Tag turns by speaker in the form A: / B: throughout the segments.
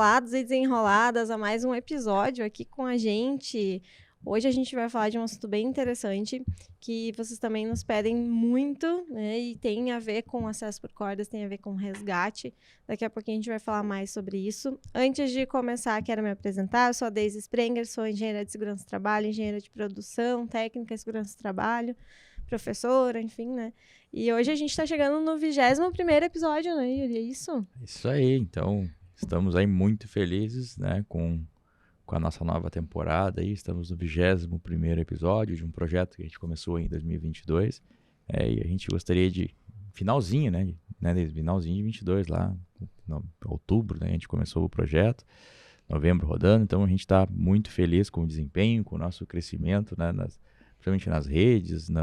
A: desenrolados e desenroladas a mais um episódio aqui com a gente. Hoje a gente vai falar de um assunto bem interessante que vocês também nos pedem muito, né? E tem a ver com acesso por cordas, tem a ver com resgate. Daqui a pouquinho a gente vai falar mais sobre isso. Antes de começar, quero me apresentar. Eu sou a Deise Sprenger, sou engenheira de segurança do trabalho, engenheira de produção, técnica de segurança do trabalho, professora, enfim, né? E hoje a gente está chegando no 21º episódio, né, Yuri? É isso?
B: Isso aí, então estamos aí muito felizes, né, com a nossa nova temporada aí. Estamos no 21º episódio de um projeto que a gente começou em 2022, e a gente gostaria de finalzinho, né, finalzinho de 22 lá, no outubro, né, a gente começou o projeto, novembro rodando, então a gente está muito feliz com o desempenho, com o nosso crescimento, né, principalmente nas redes, no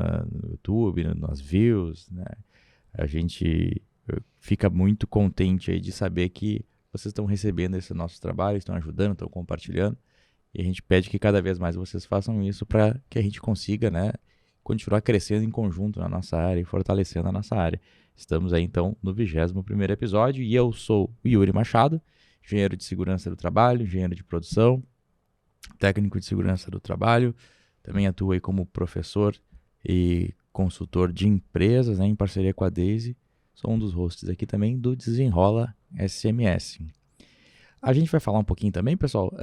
B: YouTube, nas views, né, a gente fica muito contente aí de saber que vocês estão recebendo esse nosso trabalho, estão ajudando, estão compartilhando, e a gente pede que cada vez mais vocês façam isso para que a gente consiga, né, continuar crescendo em conjunto na nossa área e fortalecendo a nossa área. Estamos aí então no 21º episódio e eu sou o Yuri Machado, engenheiro de segurança do trabalho, engenheiro de produção, técnico de segurança do trabalho, também atuo aí como professor e consultor de empresas, né, em parceria com a Deise. Sou um dos hosts aqui também do Desenrola SMS. A gente vai falar um pouquinho também, pessoal,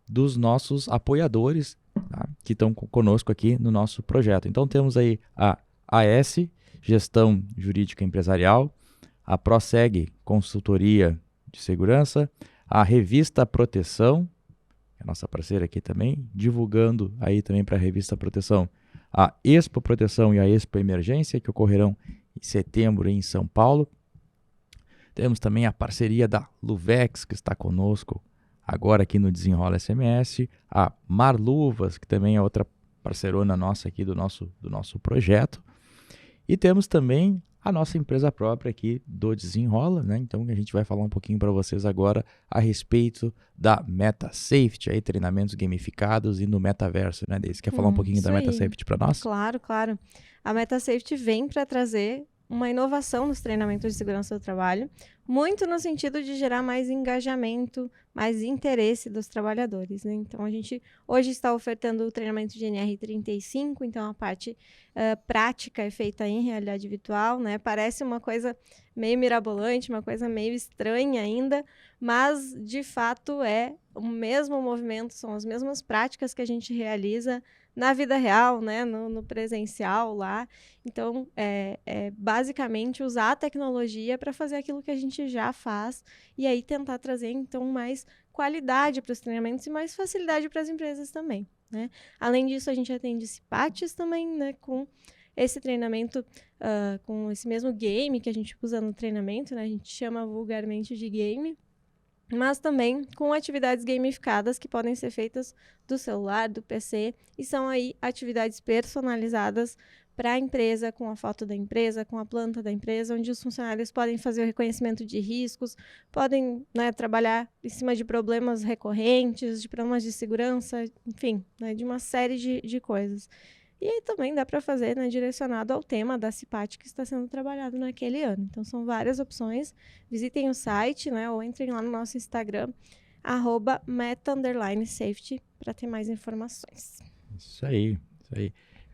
B: dos nossos apoiadores, tá, que estão conosco aqui no nosso projeto. Então temos aí a AS, Gestão Jurídica Empresarial, a ProSeg, Consultoria de Segurança, a Revista Proteção, que é a nossa parceira aqui também, divulgando aí também para a Revista Proteção a Expo Proteção e a Expo Emergência, que ocorrerão em setembro em São Paulo. Temos também a parceria da Luvex, que está conosco agora aqui no Desenrola SMS, a Marluvas, que também é outra parceirona nossa aqui do nosso projeto. E temos também a nossa empresa própria aqui do Desenrola, né? Então a gente vai falar um pouquinho para vocês agora a respeito da MetaSafety, aí, treinamentos gamificados e no metaverso, né, Deise? Quer falar um pouquinho da MetaSafety para nós?
A: Claro, claro. A MetaSafety vem para trazer uma inovação nos treinamentos de segurança do trabalho, muito no sentido de gerar mais engajamento, mais interesse dos trabalhadores, né? Então, a gente hoje está ofertando o treinamento de NR35, então a parte prática é feita em realidade virtual, né? Parece uma coisa meio mirabolante, uma coisa meio estranha ainda, mas, de fato, é o mesmo movimento, são as mesmas práticas que a gente realiza na vida real, né, no presencial lá. Então, basicamente usar a tecnologia para fazer aquilo que a gente já faz e aí tentar trazer, então, mais qualidade para os treinamentos e mais facilidade para as empresas também, né? Além disso, a gente atende CIPATES também, né, com esse treinamento, com esse mesmo game que a gente usa no treinamento, né? A gente chama vulgarmente de game, mas também com atividades gamificadas que podem ser feitas do celular, do PC, e são aí atividades personalizadas para a empresa, com a foto da empresa, com a planta da empresa, onde os funcionários podem fazer o reconhecimento de riscos, podem, né, trabalhar em cima de problemas recorrentes, de problemas de segurança, enfim, né, de uma série de coisas. E aí também dá para fazer, né, direcionado ao tema da CIPAT que está sendo trabalhado naquele ano. Então, são várias opções. Visitem o site, né, ou entrem lá no nosso Instagram, @meta_safety, para ter mais informações.
B: Isso aí.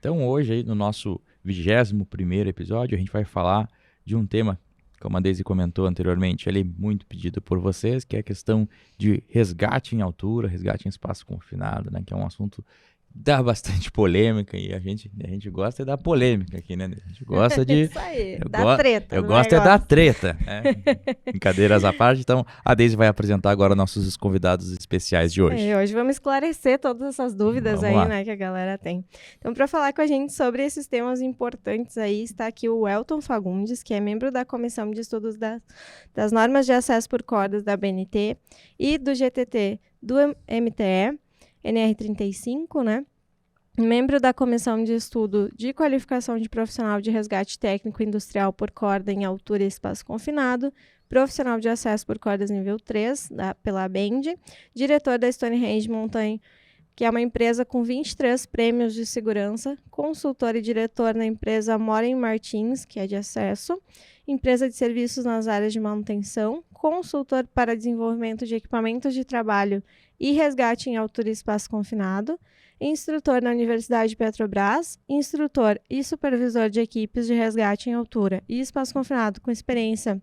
B: Então, hoje, aí, no nosso 21º episódio, a gente vai falar de um tema, como a Deise comentou anteriormente, ele é muito pedido por vocês, que é a questão de resgate em altura, resgate em espaço confinado, né, que é um assunto dá bastante polêmica e a gente gosta da polêmica aqui, né? A gente gosta de...
A: Isso aí, da treta.
B: Eu gosto da treta, né? Brincadeiras à parte. Então, a Deise vai apresentar agora nossos convidados especiais de hoje.
A: Hoje vamos esclarecer todas essas dúvidas
B: Vamos
A: aí,
B: lá,
A: né, que a galera tem. Então, para falar com a gente sobre esses temas importantes aí, está aqui o Welton Fagundes, que é membro da Comissão de Estudos das Normas de Acesso por Cordas da BNT e do GTT do MTE, NR35, né? Membro da Comissão de Estudo de Qualificação de Profissional de Resgate Técnico Industrial por Corda em Altura e Espaço Confinado, profissional de acesso por cordas nível 3, pela BEND, diretor da Stonehenge Mountain, que é uma empresa com 23 prêmios de segurança, consultor e diretor na empresa Moren Martins, que é de acesso, empresa de serviços nas áreas de manutenção, consultor para desenvolvimento de equipamentos de trabalho e resgate em altura e espaço confinado, instrutor na Universidade Petrobras, instrutor e supervisor de equipes de resgate em altura e espaço confinado com experiência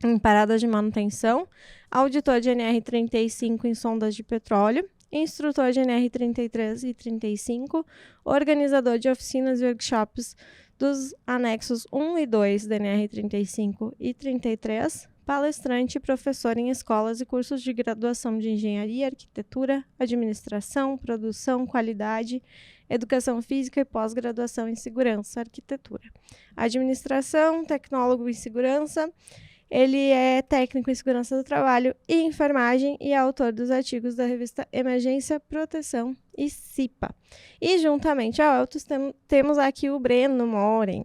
A: em paradas de manutenção, auditor de NR35 em sondas de petróleo, instrutor de NR33 e 35, organizador de oficinas e workshops dos anexos 1 e 2 da NR35 e 33, palestrante e professor em escolas e cursos de graduação de engenharia, arquitetura, administração, produção, qualidade, educação física e pós-graduação em segurança, arquitetura. Administração, tecnólogo em segurança, ele é técnico em segurança do trabalho e enfermagem e é autor dos artigos da revista Emergência, Proteção e CIPA. E juntamente ao Elton temos aqui o Breno Moren.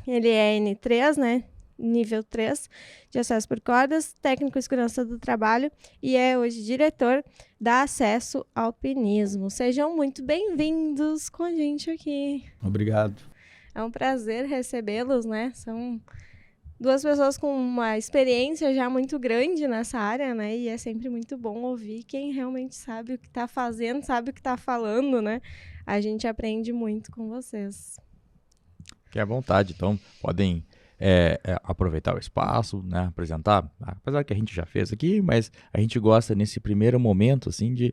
A: Ele é N3, né? Nível 3 de acesso por cordas, técnico em segurança do trabalho e é hoje diretor da Acesso Alpinismo. Sejam muito bem-vindos com a gente aqui.
B: Obrigado.
A: É um prazer recebê-los, né? São duas pessoas com uma experiência já muito grande nessa área, né? E é sempre muito bom ouvir quem realmente sabe o que está fazendo, sabe o que está falando, né? A gente aprende muito com vocês.
B: Fique à vontade, então podem aproveitar o espaço, né? Apresentar, apesar que a gente já fez aqui, mas a gente gosta nesse primeiro momento, assim, de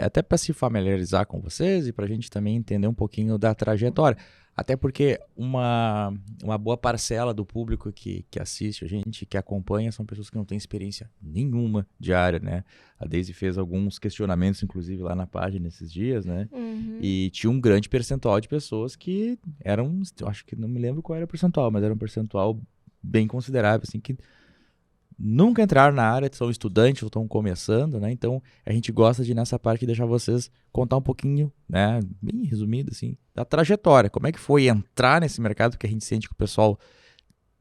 B: até para se familiarizar com vocês e para a gente também entender um pouquinho da trajetória. Até porque uma boa parcela do público que assiste a gente, que acompanha, são pessoas que não têm experiência nenhuma de área, né? A Daisy fez alguns questionamentos, inclusive, lá na página esses dias, né?
A: Uhum.
B: E tinha um grande percentual de pessoas que eram, eu acho que não me lembro qual era o percentual, mas era um percentual bem considerável, assim, que nunca entraram na área, são estudantes ou estão começando, né? Então, a gente gosta de, nessa parte, deixar vocês contar um pouquinho, né? Bem resumido, assim, da trajetória. Como é que foi entrar nesse mercado? Porque a gente sente que o pessoal,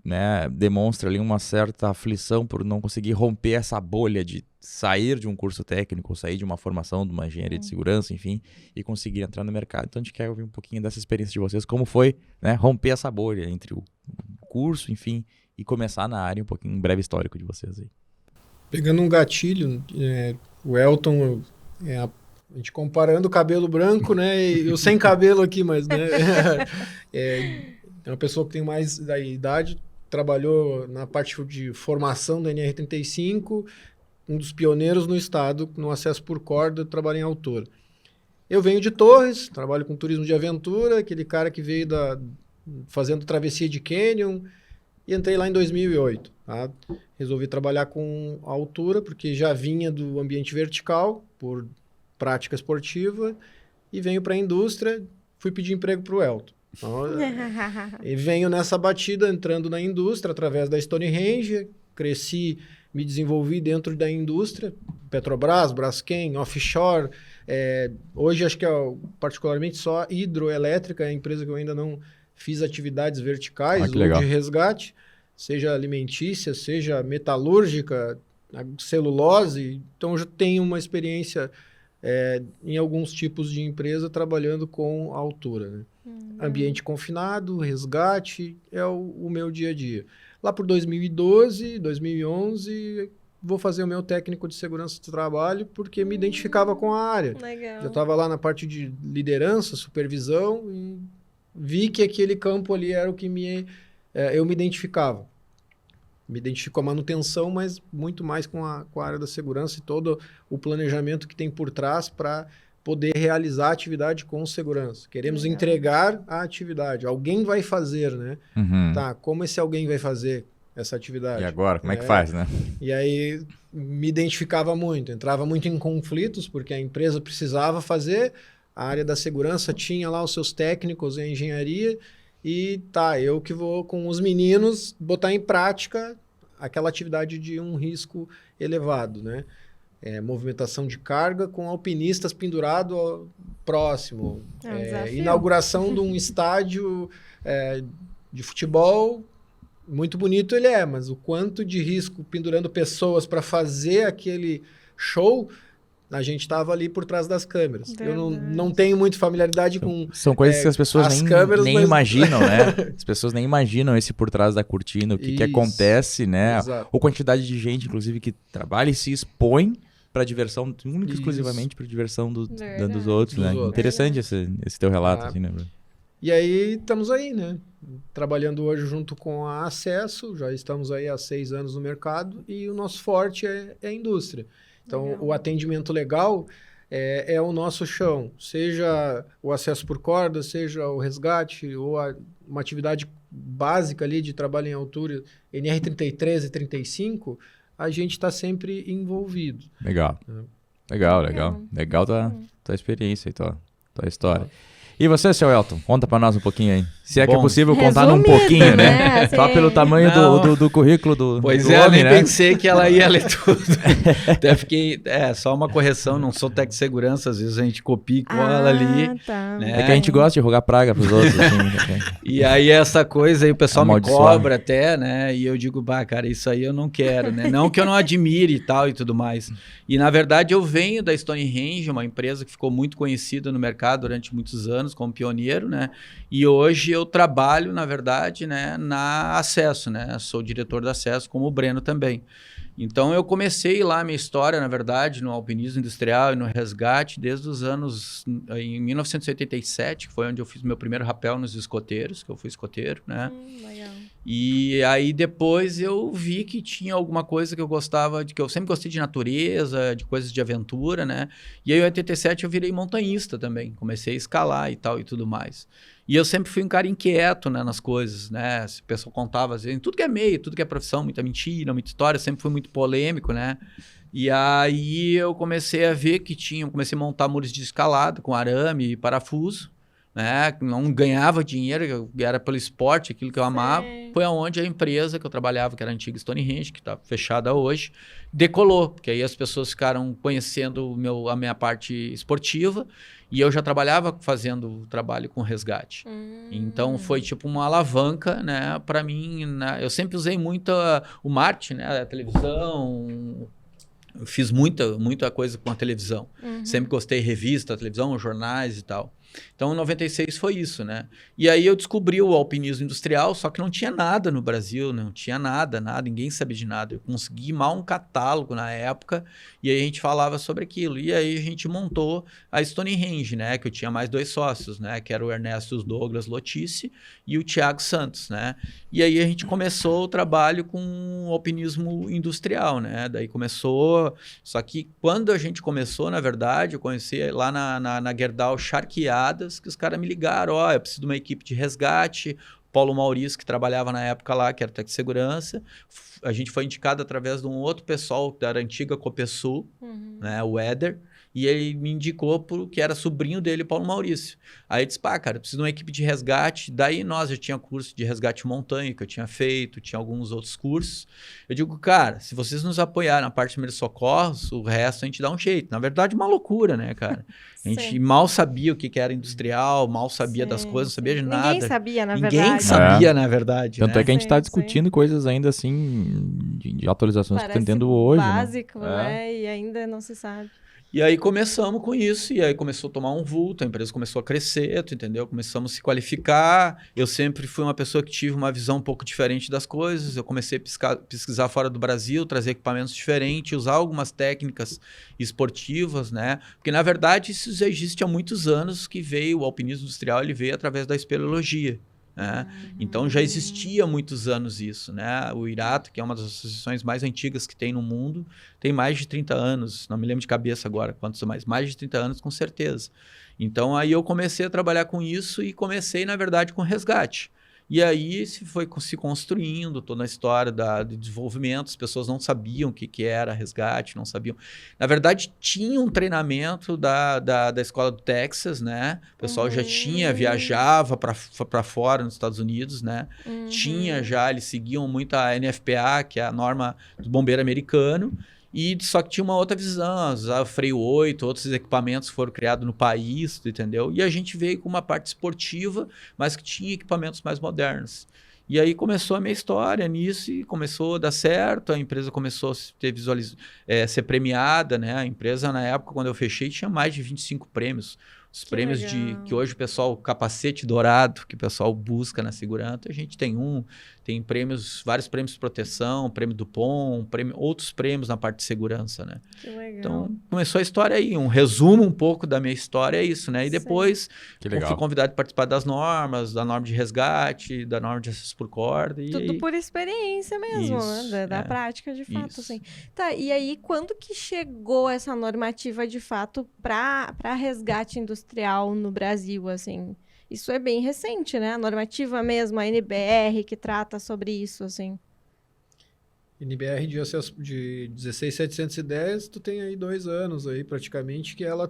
B: né, demonstra ali uma certa aflição por não conseguir romper essa bolha de sair de um curso técnico, ou sair de uma formação, de uma engenharia de segurança, enfim, e conseguir entrar no mercado. Então, a gente quer ouvir um pouquinho dessa experiência de vocês, como foi, né, romper essa bolha entre o curso, enfim, e começar na área, um pouquinho, um breve histórico de vocês aí.
C: Pegando um gatilho, o Elton, a gente comparando o cabelo branco, né, e eu sem cabelo aqui, mas, né, é uma pessoa que tem mais da idade, trabalhou na parte de formação da NR35, um dos pioneiros no estado, no acesso por corda, trabalho em altura. Eu venho de Torres, trabalho com turismo de aventura, aquele cara que veio fazendo travessia de canyon, e entrei lá em 2008. Tá? Resolvi trabalhar com altura, porque já vinha do ambiente vertical, por prática esportiva, e venho para a indústria, fui pedir emprego para o Elton. Então, e venho nessa batida, entrando na indústria, através da Stonehenge, cresci, me desenvolvi dentro da indústria, Petrobras, Braskem, offshore, hoje acho que particularmente só hidroelétrica, é a empresa que eu ainda não fiz atividades verticais ou de resgate, seja alimentícia, seja metalúrgica, celulose. Então, eu já tenho uma experiência em alguns tipos de empresa trabalhando com altura. Né? Ambiente confinado, resgate, é o meu dia a dia. Lá por 2012, 2011, vou fazer o meu técnico de segurança do trabalho porque me identificava com a área.
A: Legal.
C: Já estava lá na parte de liderança, supervisão e vi que aquele campo ali era o que eu me identificava. Me identifico com a manutenção, mas muito mais com a área da segurança e todo o planejamento que tem por trás para poder realizar a atividade com segurança. Queremos entregar a atividade. Alguém vai fazer, né?
B: Uhum.
C: Tá, como esse alguém vai fazer essa atividade?
B: E agora, como é que faz, né?
C: E aí me identificava muito, entrava muito em conflitos, porque a empresa precisava fazer, a área da segurança tinha lá os seus técnicos em engenharia, e eu que vou com os meninos botar em prática aquela atividade de um risco elevado, né? Movimentação de carga com alpinistas pendurado próximo, inauguração de um estádio de futebol, muito bonito ele mas o quanto de risco pendurando pessoas para fazer aquele show, a gente estava ali por trás das câmeras. Eu
A: Verdade.
C: não tenho muito familiaridade com
B: São coisas que as pessoas
C: as
B: nem,
C: câmeras,
B: nem
C: mas-
B: imaginam, né? As pessoas nem imaginam esse por trás da cortina, o que
C: Isso.
B: acontece, né?
C: Exato.
B: Ou quantidade de gente, inclusive, que trabalha e se expõe para diversão, única e
C: Isso.
B: exclusivamente para diversão dos
A: Verdade.
B: outros,
C: Dos
B: né?
C: outros.
B: Interessante esse teu relato,
C: Ah.
B: assim, né, Bruno?
C: E aí estamos aí, né? Trabalhando hoje junto com a Acesso, já estamos aí há 6 anos no mercado e o nosso forte é a indústria. Então,
A: Legal.
C: o atendimento legal é o nosso chão, seja o acesso por corda, seja o resgate ou uma atividade básica ali de trabalho em altura, NR33 e 35, a gente está sempre envolvido.
B: Legal.
C: É.
B: Legal tua experiência e tua história. E você, seu Elton? Conta pra nós um pouquinho aí. Se é que é
D: Bom,
B: possível contar num
A: resumido,
B: pouquinho, né?
A: né?
B: Só
A: Assim,
B: pelo tamanho
D: Não.
B: do currículo do
D: Pois
B: do
D: é, eu
B: homem,
D: nem
B: né?
D: pensei que ela ia ler tudo. Até fiquei... só uma correção, não sou técnico de segurança, às vezes a gente copia e cola ali.
A: Tá.
D: né?
B: É que a gente gosta de rogar praga pros outros, assim.
D: E aí essa coisa aí o pessoal me
B: Amaldiçoar.
D: cobra até, né? E eu digo, bah, cara, isso aí eu não quero, né? Não que eu não admire e tal e tudo mais. E na verdade eu venho da Stonehenge, uma empresa que ficou muito conhecida no mercado durante muitos anos como pioneiro, né? E hoje eu trabalho, na verdade, né, na Acesso, né? Sou diretor da Acesso, como o Breno também. Então eu comecei lá a minha história, na verdade, no alpinismo industrial e no resgate desde os anos em 1987, que foi onde eu fiz meu primeiro rapel nos escoteiros, que eu fui escoteiro, né?
A: Legal.
D: E aí depois eu vi que tinha alguma coisa que eu gostava, que eu sempre gostei de natureza, de coisas de aventura, né? E aí em 87 eu virei montanhista também, comecei a escalar e tal e tudo mais. E eu sempre fui um cara inquieto, né, nas coisas, né? Se o pessoal contava, às vezes, tudo que é meio, tudo que é profissão, muita mentira, muita história, eu sempre fui muito polêmico, né? E aí eu comecei a ver que comecei a montar muros de escalada com arame e parafuso, né? Não ganhava dinheiro, era pelo esporte, aquilo que eu amava. Foi aonde a empresa que eu trabalhava, que era a antiga Stonehenge, que está fechada hoje, decolou, porque aí as pessoas ficaram conhecendo a minha parte esportiva e eu já trabalhava fazendo trabalho com resgate. Então foi tipo uma alavanca, né, para mim, né? Eu sempre usei muito o marketing, né, a televisão. Eu fiz muita coisa com a televisão. Sempre gostei de revista, televisão, jornais e tal. Então, em 96 foi isso, né? E aí eu descobri o alpinismo industrial, só que não tinha nada no Brasil, não tinha nada, ninguém sabia de nada. Eu consegui mal um catálogo na época e aí a gente falava sobre aquilo. E aí a gente montou a Stonehenge, né? Que eu tinha mais 2 sócios, né? Que era o Ernesto Douglas Lotice e o Thiago Santos, né? E aí a gente começou o trabalho com o alpinismo industrial, né? Daí começou... Só que quando a gente começou, na verdade, eu conheci lá na Gerdau Charqueadas, que os caras me ligaram, eu preciso de uma equipe de resgate. Paulo Maurício, que trabalhava na época lá, que era técnico de segurança. A gente foi indicado através de um outro pessoal da antiga Copesul, né, o Éder, e ele me indicou que era sobrinho dele, Paulo Maurício. Aí eu disse, cara, eu preciso de uma equipe de resgate. Daí nós já tinha curso de resgate montanha que eu tinha feito, tinha alguns outros cursos. Eu digo, cara, se vocês nos apoiarem na parte de primeiros socorros, o resto a gente dá um jeito. Na verdade, uma loucura, né, cara? A gente mal sabia o que era industrial, mal sabia das coisas, não sabia de nada.
A: Ninguém sabia, na
D: Ninguém
A: verdade.
D: sabia, na verdade.
B: Tanto
D: né?
B: é que a gente está
A: Sim,
B: discutindo coisas ainda assim, de atualizações que
A: Parece
B: estão tendo hoje.
A: básico,
B: né?
A: né? E ainda não se sabe.
D: E aí começamos com isso, e aí começou a tomar um vulto, a empresa começou a crescer, tu entendeu? Começamos a se qualificar. Eu sempre fui uma pessoa que tive uma visão um pouco diferente das coisas. Eu comecei a pesquisar fora do Brasil, trazer equipamentos diferentes, usar algumas técnicas esportivas, né? Porque, na verdade, isso já existe há muitos anos que veio, o alpinismo industrial, ele veio através da espeleologia. Né? Então já existia há muitos anos isso, né? O IRATA, que é uma das associações mais antigas que tem no mundo, tem mais de 30 anos, não me lembro de cabeça agora quantos são mais de 30 anos com certeza. Então aí eu comecei a trabalhar com isso e comecei, na verdade, com resgate. E aí se foi se construindo toda a história de desenvolvimento, as pessoas não sabiam o que era resgate, não sabiam. Na verdade, tinha um treinamento da escola do Texas, né? O pessoal já viajava para fora nos Estados Unidos, né? Tinha já, eles seguiam muito a NFPA, que é a norma do bombeiro americano, e só que tinha uma outra visão, usava freio 8, outros equipamentos foram criados no país, entendeu? E a gente veio com uma parte esportiva, mas que tinha equipamentos mais modernos. E aí começou a minha história nisso e começou a dar certo, a empresa começou a ser premiada, né? A empresa, na época, quando eu fechei, tinha mais de 25 prêmios. Os prêmios
A: legal.
D: que hoje o pessoal, capacete dourado, que o pessoal busca na segurança, a gente tem prêmios, vários prêmios de proteção, prêmio do POM, outros prêmios na parte de segurança, né?
A: Que legal.
D: Então, começou a história aí. Um resumo um pouco da minha história é isso, né? E depois
B: Que
D: eu fui
B: legal.
D: convidado a participar das normas, da norma de resgate, da norma de acesso por corda. E
A: Tudo
D: aí,
A: por experiência mesmo,
D: Isso,
A: né? Da
D: é.
A: prática, de fato,
D: Isso.
A: assim. Tá, e aí, quando que chegou essa normativa, de fato, para resgate industrial no Brasil, assim? Isso é bem recente, né? A normativa mesmo, a NBR, que trata sobre isso, assim.
C: NBR de acesso de 16710, tu tem aí 2 anos aí praticamente que ela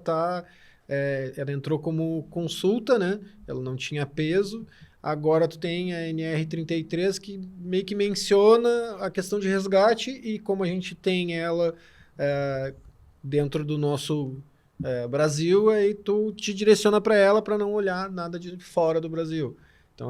C: ela entrou como consulta, né? Ela não tinha peso. Agora tu tem a NR33 que meio que menciona a questão de resgate e como a gente tem ela dentro do nosso Brasil, aí tu te direciona para ela para não olhar nada de fora do Brasil. Então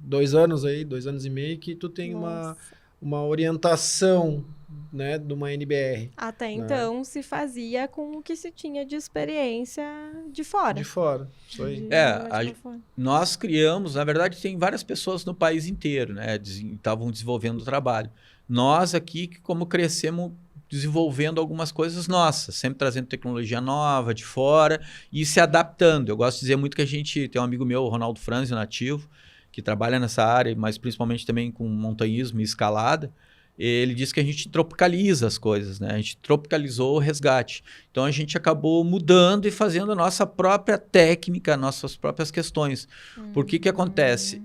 C: 2 anos aí, 2 anos e meio que tu tem
A: Nossa.
C: uma orientação, né, de uma NBR
A: Até então, se fazia com o que se tinha de experiência de fora.
C: de fora. Isso aí.
A: Normativa fora.
D: nós criamos, na verdade, tem várias pessoas no país inteiro, né? Estavam desenvolvendo o trabalho. Nós aqui, como crescemos desenvolvendo algumas coisas nossas, sempre trazendo tecnologia nova de fora e se adaptando. Eu gosto de dizer muito que a gente tem um amigo meu, o Ronaldo Franzi, nativo, que trabalha nessa área, mas principalmente também com montanhismo e escalada. Ele diz que a gente tropicaliza as coisas, né? A gente tropicalizou o resgate. Então a gente acabou mudando e fazendo a nossa própria técnica, nossas próprias questões. Por que acontece?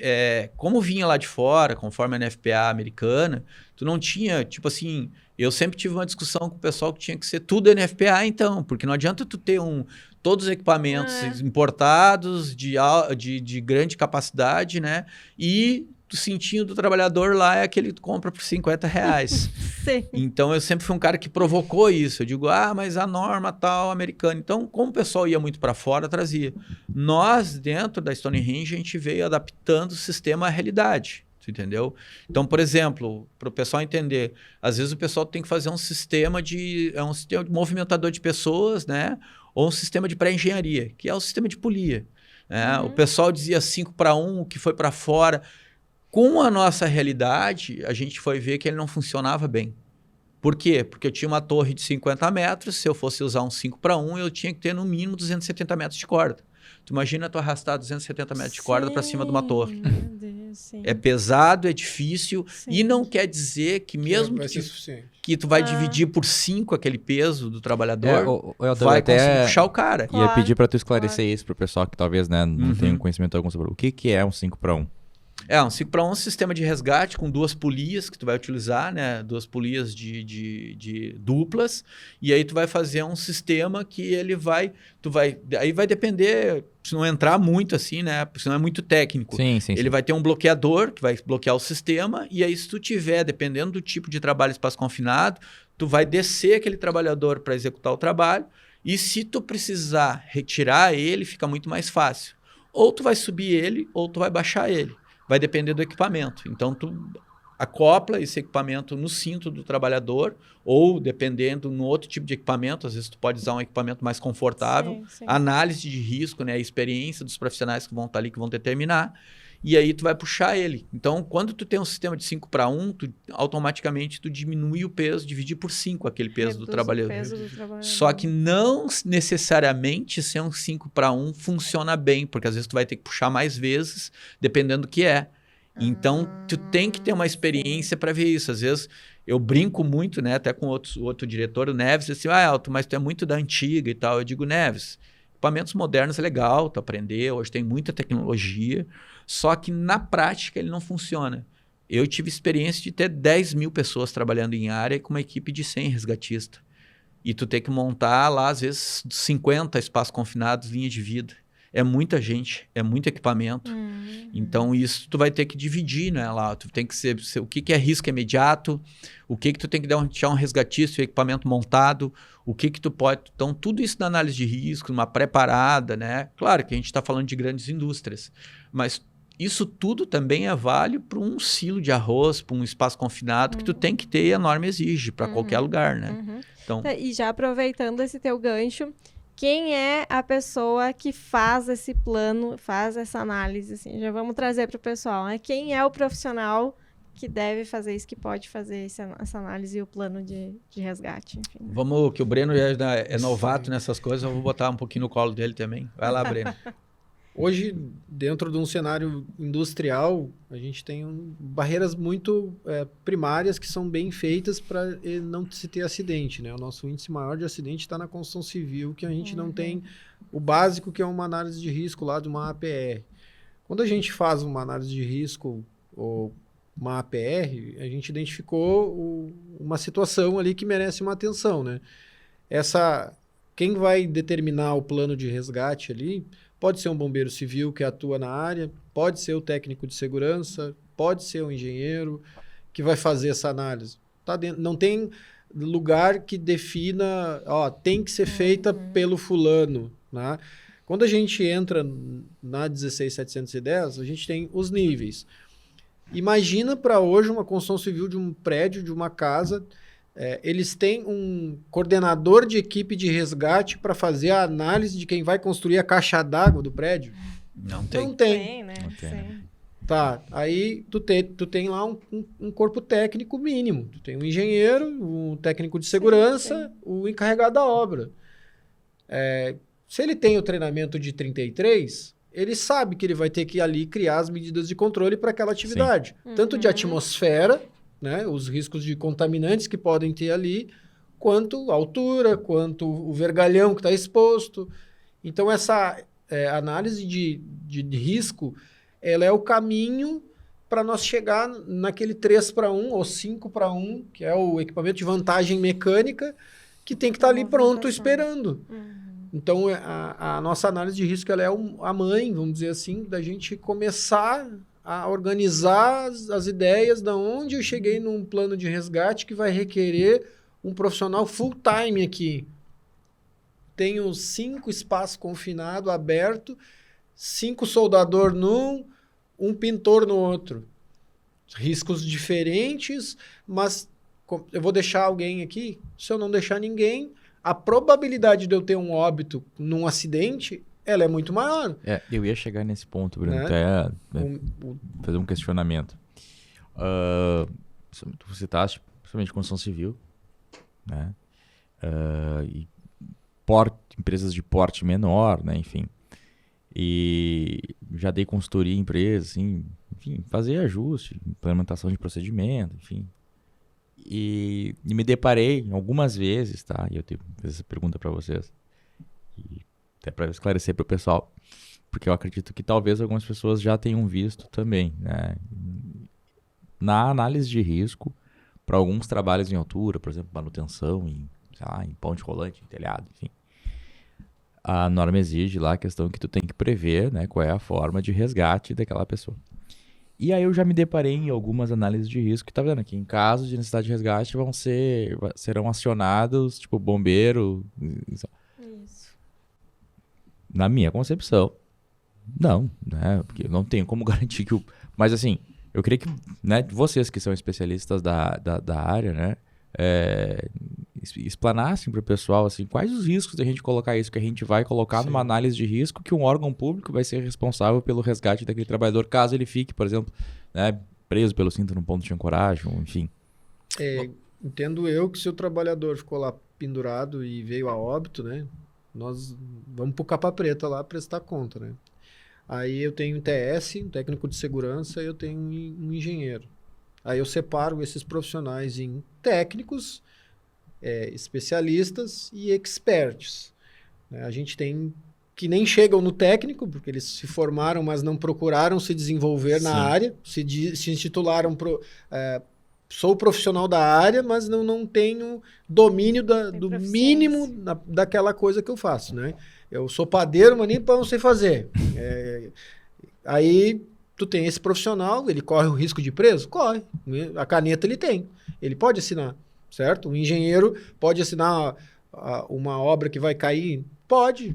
D: Como vinha lá de fora, conforme a NFPA americana, tu não tinha, tipo assim, eu sempre tive uma discussão com o pessoal que tinha que ser tudo NFPA, então, porque não adianta tu ter todos os equipamentos importados de grande capacidade, né? E o cintinho do trabalhador lá é aquele que tu compra por R$50.
A: Sim.
D: Então, eu sempre fui um cara que provocou isso. Eu digo, mas a norma tal americana. Então, como o pessoal ia muito para fora, trazia. Nós, dentro da Stonehenge, a gente veio adaptando o sistema à realidade. Tu entendeu? Então, por exemplo, para o pessoal entender, às vezes o pessoal tem que fazer um sistema de movimentador de pessoas, né? Ou um sistema de pré-engenharia, que é o sistema de polia. Né? O pessoal dizia 5-1, o que foi para fora. Com a nossa realidade, a gente foi ver que ele não funcionava bem. Por quê? Porque eu tinha uma torre de 50 metros, se eu fosse usar um 5-1, eu tinha que ter no mínimo 270 metros de corda. Tu imagina tu arrastar 270 metros de corda para cima de uma torre.
A: Meu Deus, sim.
D: É pesado, é difícil,
A: Sim.
D: e não quer dizer que mesmo
C: vai ser suficiente.
D: que tu vai dividir por 5 aquele peso do trabalhador,
B: Elton,
D: vai
B: até
D: conseguir puxar o cara.
B: ia
A: Claro,
B: pedir para tu esclarecer isso pro pessoal que talvez não tenha conhecimento algum sobre o que é um 5-1.
D: Um 5-1 é um sistema de resgate com 2 polias que tu vai utilizar, né? 2 polias de duplas. E aí tu vai fazer um sistema que ele aí vai depender, se não entrar muito assim, né? Se não é muito técnico.
B: Sim.
D: Ele vai ter um bloqueador que vai bloquear o sistema. E aí se tu tiver, dependendo do tipo de trabalho espaço confinado, tu vai descer aquele trabalhador para executar o trabalho. E se tu precisar retirar ele, fica muito mais fácil. Ou tu vai subir ele, ou tu vai baixar ele. Vai depender do equipamento. Então, tu acopla esse equipamento no cinto do trabalhador ou, dependendo, no outro tipo de equipamento. Às vezes, tu pode usar um equipamento mais confortável.
A: Sim.
D: Análise de risco, né? A experiência dos profissionais que vão estar ali, que vão determinar. E aí, tu vai puxar ele. Então, quando tu tem um sistema de 5-1, automaticamente, tu diminui o peso, dividir por 5 aquele peso do trabalhador. Só que não necessariamente ser um 5-1 funciona bem, porque às vezes tu vai ter que puxar mais vezes, dependendo do que é. Então, tu tem que ter uma experiência para ver isso. Às vezes, eu brinco muito, né, até com outro diretor, o Neves, assim, Elton, mas tu é muito da antiga e tal. Eu digo, Neves, equipamentos modernos é legal, tu aprender, hoje tem muita tecnologia, só que na prática ele não funciona. Eu tive experiência de ter 10 mil pessoas trabalhando em área com uma equipe de 100 resgatistas. E tu tem que montar lá, às vezes, 50 espaços confinados, linha de vida. É muita gente, é muito equipamento. Então, isso tu vai ter que dividir, né? Lá, tu tem que ser o que é risco imediato, o que tu tem que deixar um resgatista e equipamento montado, o que tu pode... Então, tudo isso na análise de risco, numa preparada, né? Claro que a gente está falando de grandes indústrias, mas isso tudo também é válido para um silo de arroz, para um espaço confinado, que tu tem que ter e a norma exige para qualquer lugar, né? Então,
A: E já aproveitando esse teu gancho, quem é a pessoa que faz esse plano, faz essa análise? Assim, já vamos trazer para o pessoal, né? Quem é o profissional que deve fazer isso, que pode fazer essa análise e o plano de resgate? Enfim.
D: vamos, que o Breno é novato nessas coisas, eu vou botar um pouquinho no colo dele também. Vai lá, Breno.
C: Hoje, dentro de um cenário industrial, a gente tem barreiras muito primárias que são bem feitas para não se ter acidente, né? O nosso índice maior de acidente está na construção civil, que a gente não tem o básico, que é uma análise de risco lá de uma APR. Quando a gente faz uma análise de risco ou uma APR, a gente identificou uma situação ali que merece uma atenção, né? Quem vai determinar o plano de resgate ali pode ser um bombeiro civil que atua na área, pode ser o técnico de segurança, pode ser o engenheiro que vai fazer essa análise. Tá dentro, não tem lugar que defina, tem que ser feita pelo fulano, né? Quando a gente entra na 16710, a gente tem os níveis. Imagina para hoje uma construção civil de um prédio, de uma casa, eles têm um coordenador de equipe de resgate para fazer a análise de quem vai construir a caixa d'água do prédio?
D: Não tem.
C: Não tem.
A: Né?
B: Não tem.
A: Sim.
C: Tá, aí tu tem lá um corpo técnico mínimo. Tu tem um engenheiro, um técnico de segurança, o encarregado da obra. Se ele tem o treinamento de 33, ele sabe que ele vai ter que ir ali criar as medidas de controle para aquela atividade. Tanto de atmosfera, né, os riscos de contaminantes que podem ter ali, quanto a altura, quanto o vergalhão que está exposto. Então, essa análise de risco, ela é o caminho para nós chegar naquele 3:1 ou 5:1, que é o equipamento de vantagem mecânica, que tem que estar ali pronto, esperando. Então, a nossa análise de risco, ela é a mãe, vamos dizer assim, da gente começar a organizar as ideias de onde eu cheguei num plano de resgate que vai requerer um profissional full time aqui. Tenho 5 espaços confinados, aberto, 5 soldador num, um pintor no outro. Riscos diferentes, mas eu vou deixar alguém aqui. Se eu não deixar ninguém, a probabilidade de eu ter um óbito num acidente, ela é muito maior.
B: Eu ia chegar nesse ponto, Bruno, fazer um questionamento. Tu citaste, principalmente construção civil, né? E empresas de porte menor, né? Enfim. E já dei consultoria em empresas, assim, enfim, fazer ajuste, implementação de procedimento, enfim. E me deparei algumas vezes, tá? E eu tenho que fazer essa pergunta para vocês. E até para esclarecer para o pessoal, porque eu acredito que talvez algumas pessoas já tenham visto também, né? Na análise de risco, para alguns trabalhos em altura, por exemplo, manutenção em ponte rolante, em telhado, enfim, a norma exige lá a questão que tu tem que prever, né, qual é a forma de resgate daquela pessoa. E aí eu já me deparei em algumas análises de risco que tá vendo aqui, em caso de necessidade de resgate serão acionados, tipo, bombeiro. Isso. Na minha concepção, não, né? Porque eu não tenho como garantir que Mas assim, eu queria que, né, vocês que são especialistas da área, né, explanassem para o pessoal, assim, quais os riscos da gente colocar isso, que a gente vai colocar numa análise de risco que um órgão público vai ser responsável pelo resgate daquele trabalhador, caso ele fique, por exemplo, né, preso pelo cinto num ponto de ancoragem, enfim.
C: Entendo eu que se o trabalhador ficou lá pendurado e veio a óbito, né, nós vamos pro capa preta lá prestar conta, né. Aí eu tenho um TS, um técnico de segurança, e eu tenho um engenheiro. Aí eu separo esses profissionais em técnicos, especialistas e experts. A gente tem que nem chegam no técnico, porque eles se formaram, mas não procuraram se desenvolver na área, se intitularam sou profissional da área, mas não tenho domínio do mínimo daquela coisa que eu faço, né? Eu sou padeiro, mas nem pão não sei fazer. Aí tu tem esse profissional, ele corre o risco de ir preso? Corre. A caneta ele tem. Ele pode assinar, certo? O engenheiro pode assinar uma obra que vai cair? Pode.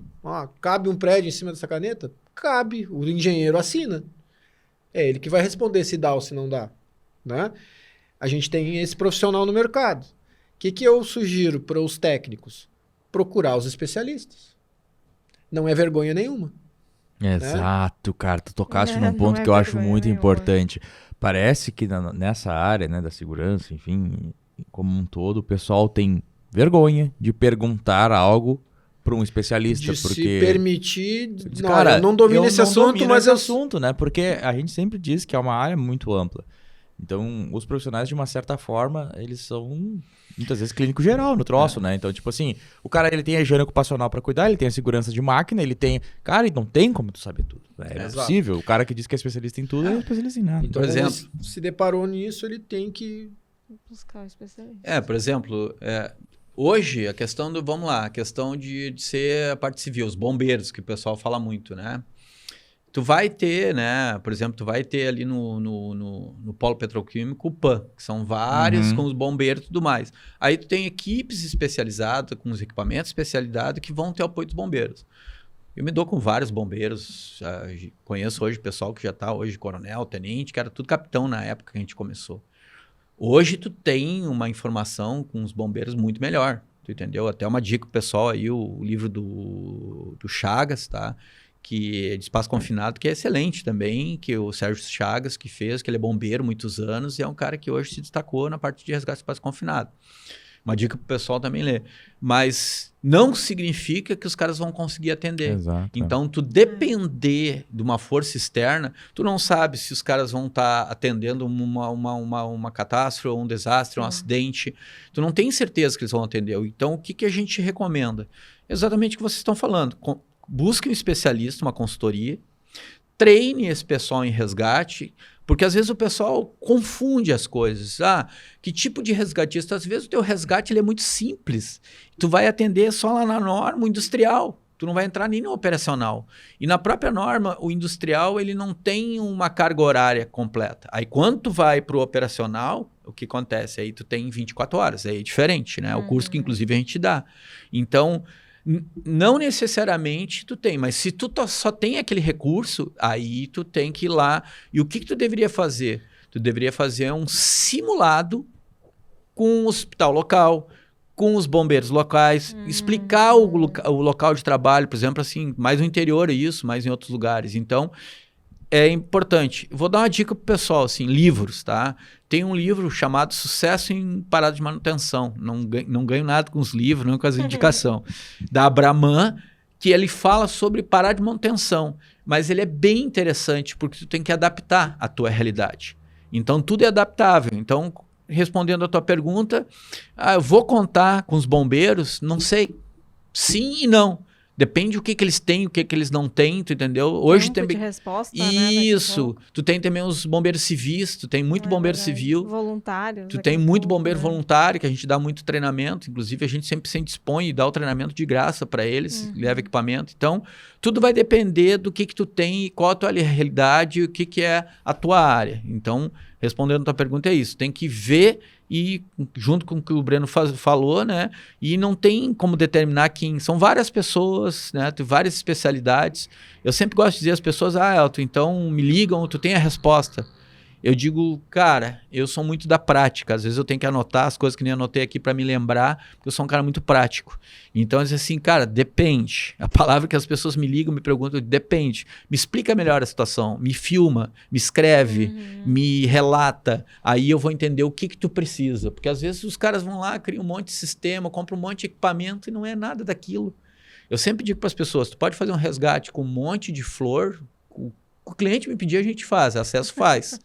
C: Cabe um prédio em cima dessa caneta? Cabe. O engenheiro assina. É ele que vai responder se dá ou se não dá, né? A gente tem esse profissional no mercado. O que eu sugiro para os técnicos? Procurar os especialistas. Não é vergonha nenhuma.
B: Exato, cara. Tu tocaste
A: É,
B: num
A: não
B: ponto
A: é
B: que eu acho
A: vergonha
B: muito
A: nenhuma.
B: importante. Parece que nessa área, né, da segurança, enfim, como um todo, o pessoal tem vergonha de perguntar algo para um especialista,
C: De
B: porque
C: se permitir... Não,
B: cara,
C: eu não domino esse assunto,
B: domino
C: mas
B: esse
C: eu...
B: assunto, né? Porque a gente sempre diz que é uma área muito ampla. Então, os profissionais, de uma certa forma, eles são muitas vezes clínico geral no troço, né? Então, tipo assim, o cara, ele tem a higiene ocupacional para cuidar, ele tem a segurança de máquina, ele tem... Cara, e não tem como tu saber tudo, né? É
C: Exato.
B: possível. O cara que diz que é especialista em tudo, é especialista em nada.
C: Então,
D: Por exemplo-
C: ele se deparou nisso, ele tem que...
A: Buscar o especialista.
D: Por exemplo, hoje a questão do, vamos lá, a questão de ser a parte civil, os bombeiros, que o pessoal fala muito, né? Tu vai ter, né, por exemplo, tu vai ter ali no polo petroquímico o PAN, que são vários com os bombeiros e tudo mais. Aí tu tem equipes especializadas, com os equipamentos especializados, que vão ter apoio dos bombeiros. Eu me dou com vários bombeiros, conheço hoje pessoal que já está hoje coronel, tenente, que era tudo capitão na época que a gente começou. Hoje tu tem uma informação com os bombeiros muito melhor, tu entendeu? Até uma dica pro pessoal aí, o livro do Chagas, tá? Que é de espaço confinado, que é excelente também, que o Sérgio Chagas que fez, que ele é bombeiro há muitos anos e é um cara que hoje se destacou na parte de resgate de espaço confinado. Uma dica pro pessoal também ler. Mas não significa que os caras vão conseguir atender.
B: Exato.
D: Então, tu depender de uma força externa, tu não sabe se os caras vão estar atendendo uma catástrofe, ou um desastre, um acidente. Tu não tem certeza que eles vão atender. Então, o que a gente recomenda? Exatamente o que vocês estão falando. Busque um especialista, uma consultoria, treine esse pessoal em resgate, porque às vezes o pessoal confunde as coisas. Que tipo de resgatista? Às vezes o teu resgate ele é muito simples. Tu vai atender só lá na norma industrial. Tu não vai entrar nem no operacional. E na própria norma, o industrial ele não tem uma carga horária completa. Aí quando tu vai para o operacional, o que acontece? Aí tu tem 24 horas. Aí é diferente, né? O curso que inclusive a gente dá. Então... não necessariamente tu tem, mas se tu só tem aquele recurso, aí tu tem que ir lá. E o que tu deveria fazer? Tu deveria fazer um simulado com o hospital local, com os bombeiros locais, explicar o local de trabalho, por exemplo, assim, mais no interior isso, mais em outros lugares. Então, é importante. Vou dar uma dica pro pessoal, assim, livros, tá? Tem um livro chamado Sucesso em Parada de Manutenção. Não ganho nada com os livros, não com as indicações. Da Abraman, que ele fala sobre parada de manutenção. Mas ele é bem interessante, porque tu tem que adaptar a tua realidade. Então, tudo é adaptável. Então, respondendo a tua pergunta, eu vou contar com os bombeiros? Não sei. Sim e não. Depende do que eles têm, o que eles não têm, tu entendeu? Hoje
A: Tempo
B: tem...
A: de resposta,
D: Isso.
A: Né,
D: tu tem também os bombeiros civis, tu tem muito bombeiro civil.
A: Voluntários.
D: Tu tem muito bombeiro voluntário, que a gente dá muito treinamento. Inclusive, a gente sempre se dispõe e dá o treinamento de graça para eles, leva equipamento. Então, tudo vai depender do que tu tem e qual a tua realidade e o que é a tua área. Então, respondendo a tua pergunta, é isso. Tem que ver e, junto com o que o Breno falou, né? E não tem como determinar quem... São várias pessoas, né? Tem várias especialidades. Eu sempre gosto de dizer às pessoas, Elton, então me ligam, tu tem a resposta. Eu digo, cara, eu sou muito da prática. Às vezes eu tenho que anotar as coisas que nem anotei aqui para me lembrar, porque eu sou um cara muito prático. Então, eu digo assim, cara, depende. A palavra que as pessoas me ligam, me perguntam, depende. Me explica melhor a situação, me filma, me escreve, me relata. Aí eu vou entender o que tu precisa. Porque às vezes os caras vão lá, criam um monte de sistema, compram um monte de equipamento e não é nada daquilo. Eu sempre digo para as pessoas, tu pode fazer um resgate com um monte de flor, o cliente me pedir, a gente faz, acesso faz.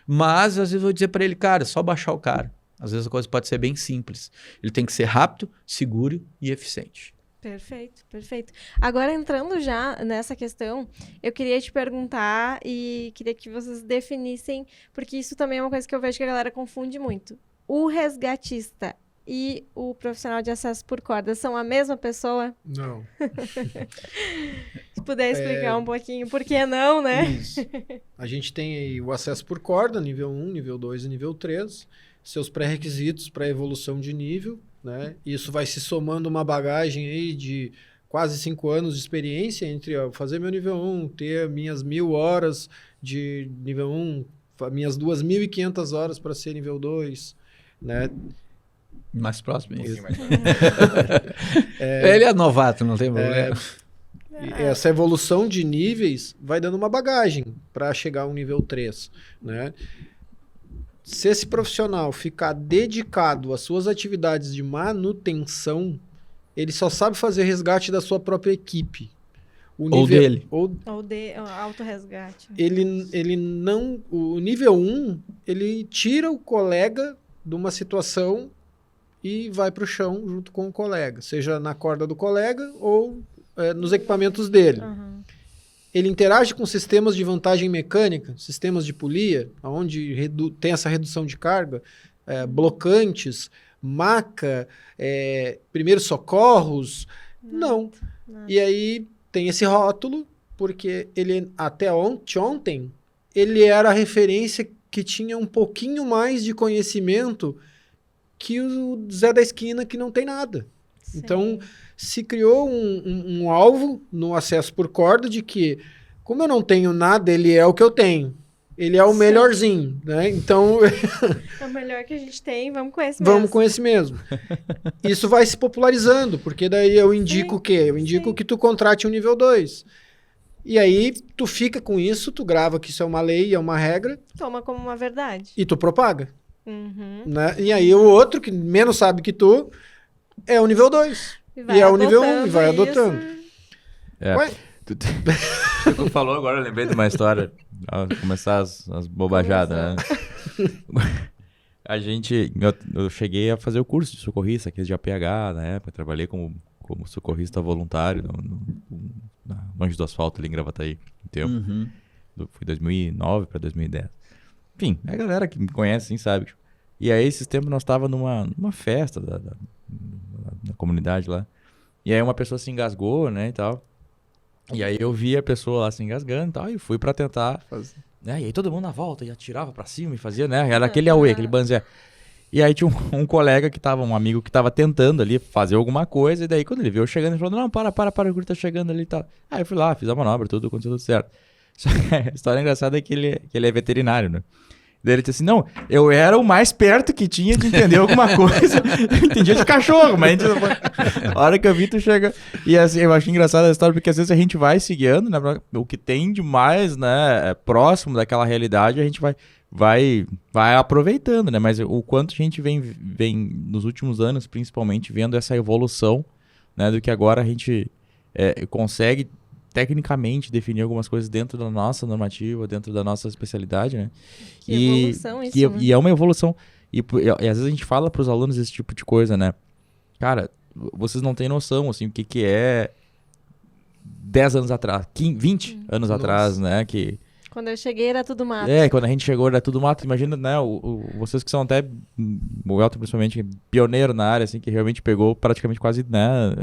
D: Mas, às vezes, eu vou dizer para ele, cara, é só baixar o cara. Às vezes, a coisa pode ser bem simples. Ele tem que ser rápido, seguro e eficiente.
A: Perfeito, perfeito. Agora, entrando já nessa questão, eu queria te perguntar e queria que vocês definissem, porque isso também é uma coisa que eu vejo que a galera confunde muito. O resgatista e o profissional de acesso por corda são a mesma pessoa?
C: Não.
A: Se puder explicar um pouquinho, por que não, né?
C: Isso. A gente tem aí o acesso por corda, nível 1, nível 2 e nível 3, seus pré-requisitos para evolução de nível, né? Isso vai se somando uma bagagem aí de quase 5 anos de experiência entre fazer meu nível 1, ter minhas 1000 horas de nível 1, minhas 2.500 horas para ser nível 2, né?
D: Mais próximo.
B: Um
D: Isso.
B: pouquinho mais
D: Ele é novato, não tem problema.
C: Essa evolução de níveis vai dando uma bagagem para chegar a um nível 3, né? Se esse profissional ficar dedicado às suas atividades de manutenção, ele só sabe fazer resgate da sua própria equipe.
D: Ou dele.
A: Ou de autorresgate.
C: Ele não... O nível 1, ele tira o colega de uma situação e vai para o chão junto com o colega. Seja na corda do colega ou nos equipamentos dele.
A: Uhum.
C: Ele interage com sistemas de vantagem mecânica, sistemas de polia, onde tem essa redução de carga, blocantes, maca, primeiros socorros. Não. E aí tem esse rótulo, porque ele até ontem, ele era a referência que tinha um pouquinho mais de conhecimento que o Zé da Esquina, que não tem nada.
A: Sim.
C: Então, se criou um alvo no acesso por corda de que, como eu não tenho nada, ele é o que eu tenho. Ele é o
A: Sim.
C: melhorzinho, né? Então,
A: É o melhor que a gente tem, vamos com esse mesmo.
C: vamos com esse mesmo. Isso vai se popularizando, porque daí eu indico o quê? Eu indico que tu contrate um nível 2. E aí, tu fica com isso, tu grava que isso é uma lei, é uma regra,
A: Toma como uma verdade.
C: e tu propaga.
A: Uhum.
C: Né? E aí, o outro, que menos sabe que tu, é o nível 2. E é o nível 1, e vai adotando. Ué?
B: Tu falou agora, eu lembrei de uma história. Começar as bobajadas, né? Eu cheguei a fazer o curso de socorrista aqui de APH na época. Trabalhei como socorrista voluntário longe do asfalto ali em Gravataí. Um tempo.
D: Uhum.
B: Foi 2009 para 2010. Enfim, a galera que me conhece assim sabe. E aí, esses tempos, nós estávamos numa festa da comunidade lá. E aí, uma pessoa se engasgou, né, e tal. E aí, eu vi a pessoa lá se engasgando e tal. E fui pra tentar fazer. Né? E aí, todo mundo na volta, e atirava pra cima e fazia, né? Era aquele auê, aquele banzé. E aí, tinha um colega um amigo que tava tentando ali fazer alguma coisa. E daí, quando ele viu eu chegando, ele falou: não, para, o guri tá chegando ali e tal. Aí, eu fui lá, fiz a manobra, aconteceu tudo certo. Só que a história engraçada é que ele é veterinário, né? Daí ele disse assim, não, eu era o mais perto que tinha de entender alguma coisa. Eu entendia de cachorro, mas a hora que eu vi, tu chega... E assim, eu acho engraçada a história, porque às vezes a gente vai se guiando, né? O que tem de mais, né, próximo daquela realidade, a gente vai aproveitando, né? Mas o quanto a gente vem nos últimos anos, principalmente, vendo essa evolução, né? Do que agora a gente consegue... tecnicamente definir algumas coisas dentro da nossa normativa, dentro da nossa especialidade, né?
A: Que evolução isso, né?
B: E é uma evolução. E às vezes a gente fala para os alunos esse tipo de coisa, né? Cara, vocês não têm noção, assim, o que é 10 anos atrás, 20 anos atrás, né? Que...
A: Quando eu cheguei era tudo mato.
B: Quando a gente chegou era tudo mato. Imagina, né? Vocês que são até, o Elton principalmente, pioneiro na área, assim, que realmente pegou praticamente quase, né...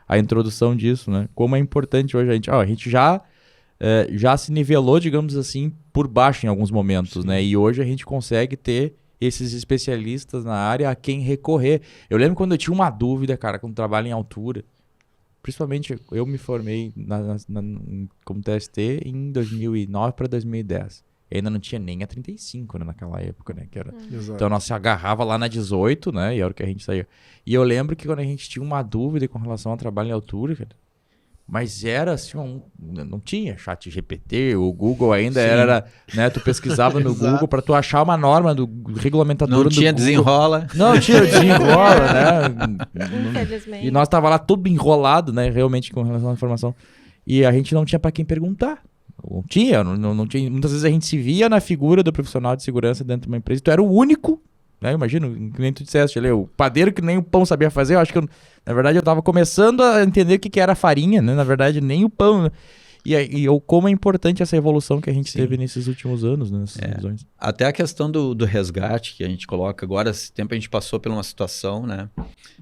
B: a introdução disso, né? Como é importante hoje a gente já se nivelou, digamos assim, por baixo em alguns momentos, né? E hoje a gente consegue ter esses especialistas na área a quem recorrer. Eu lembro quando eu tinha uma dúvida, cara, quando trabalho em altura, principalmente eu me formei como TST em 2009 para 2010. E ainda não tinha nem a 35, né, naquela época, né? Que era... Então, nós se agarrava lá na 18, né? E era o que a gente saía. E eu lembro que quando a gente tinha uma dúvida com relação ao trabalho em altura, cara, mas era assim, não tinha chat GPT, o Google ainda era, né? Tu pesquisava no Google para tu achar uma norma do regulamentador do Google.
D: Não tinha desenrola.
B: Não tinha desenrola, né?
A: Infelizmente.
B: E nós tava lá tudo enrolado, né? Realmente com relação à informação. E a gente não tinha para quem perguntar. Não tinha. Muitas vezes a gente se via na figura do profissional de segurança dentro de uma empresa. Tu era o único, né? Imagina, que nem tu disseste ali, o padeiro que nem o pão sabia fazer. Eu acho que, na verdade, eu tava começando a entender o que era farinha, né? Na verdade, nem o pão, né? E como é importante essa evolução que a gente teve nesses últimos anos, né? Nessas visões.
D: Até a questão do resgate que a gente coloca agora, esse tempo a gente passou por uma situação, né?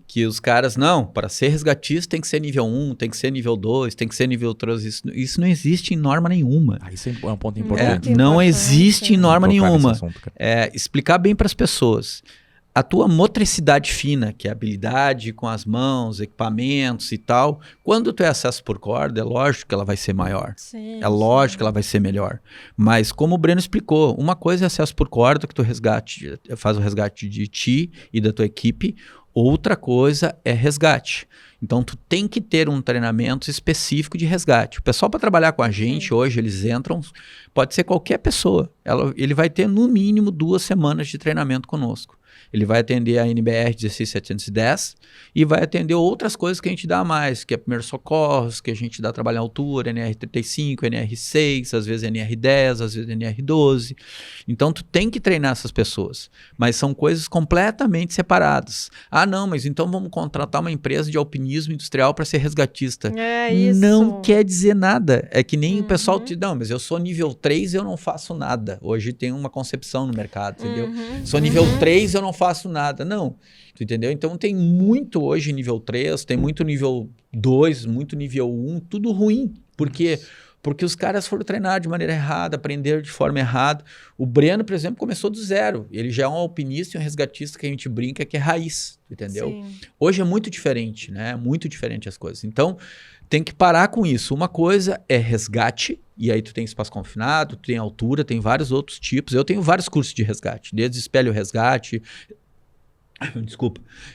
D: Que os caras, não, para ser resgatista tem que ser nível 1, tem que ser nível 2, tem que ser nível 3. Isso não existe em norma nenhuma.
B: Isso é um ponto importante.
D: Não existe em norma nenhuma.
B: Assunto,
D: explicar bem para as pessoas. a tua motricidade fina, que é a habilidade com as mãos, equipamentos e tal, quando tu é acesso por corda, é lógico que ela vai ser maior.
A: Sim,
D: É lógico que ela vai ser melhor. Mas como o Breno explicou, uma coisa é acesso por corda, que tu faz o resgate de ti e da tua equipe, outra coisa é resgate. Então, tu tem que ter um treinamento específico de resgate. O pessoal, para trabalhar com a gente, hoje, eles entram, pode ser qualquer pessoa. Ele vai ter, no mínimo, 2 semanas de treinamento conosco. Ele vai atender a NBR 16710 e vai atender outras coisas que a gente dá a mais, que é primeiros socorros, que a gente dá trabalho em altura, NR35, NR6, às vezes NR10, às vezes NR12. Então, tu tem que treinar essas pessoas, mas são coisas completamente separadas. Ah, não, mas então vamos contratar uma empresa de alpinismo industrial para ser resgatista.
A: É isso.
D: Não quer dizer nada. É que nem o pessoal não, mas eu sou nível 3 e eu não faço nada. Hoje tem uma concepção no mercado, entendeu? Sou nível 3 eu não faço nada. Não, tu entendeu? Então tem muito hoje nível 3, tem muito nível 2, muito nível 1, tudo ruim. Por quê? Porque os caras foram treinar de maneira errada, aprenderam de forma errada. O Breno, por exemplo, começou do zero. Ele já é um alpinista e um resgatista que a gente brinca que é raiz, entendeu?
A: Sim.
D: Hoje é muito diferente, né? Muito diferente as coisas. Então, tem que parar com isso. Uma coisa é resgate, e aí tu tem espaço confinado, tu tem altura, tem vários outros tipos. Eu tenho vários cursos de resgate, desde espelho resgate,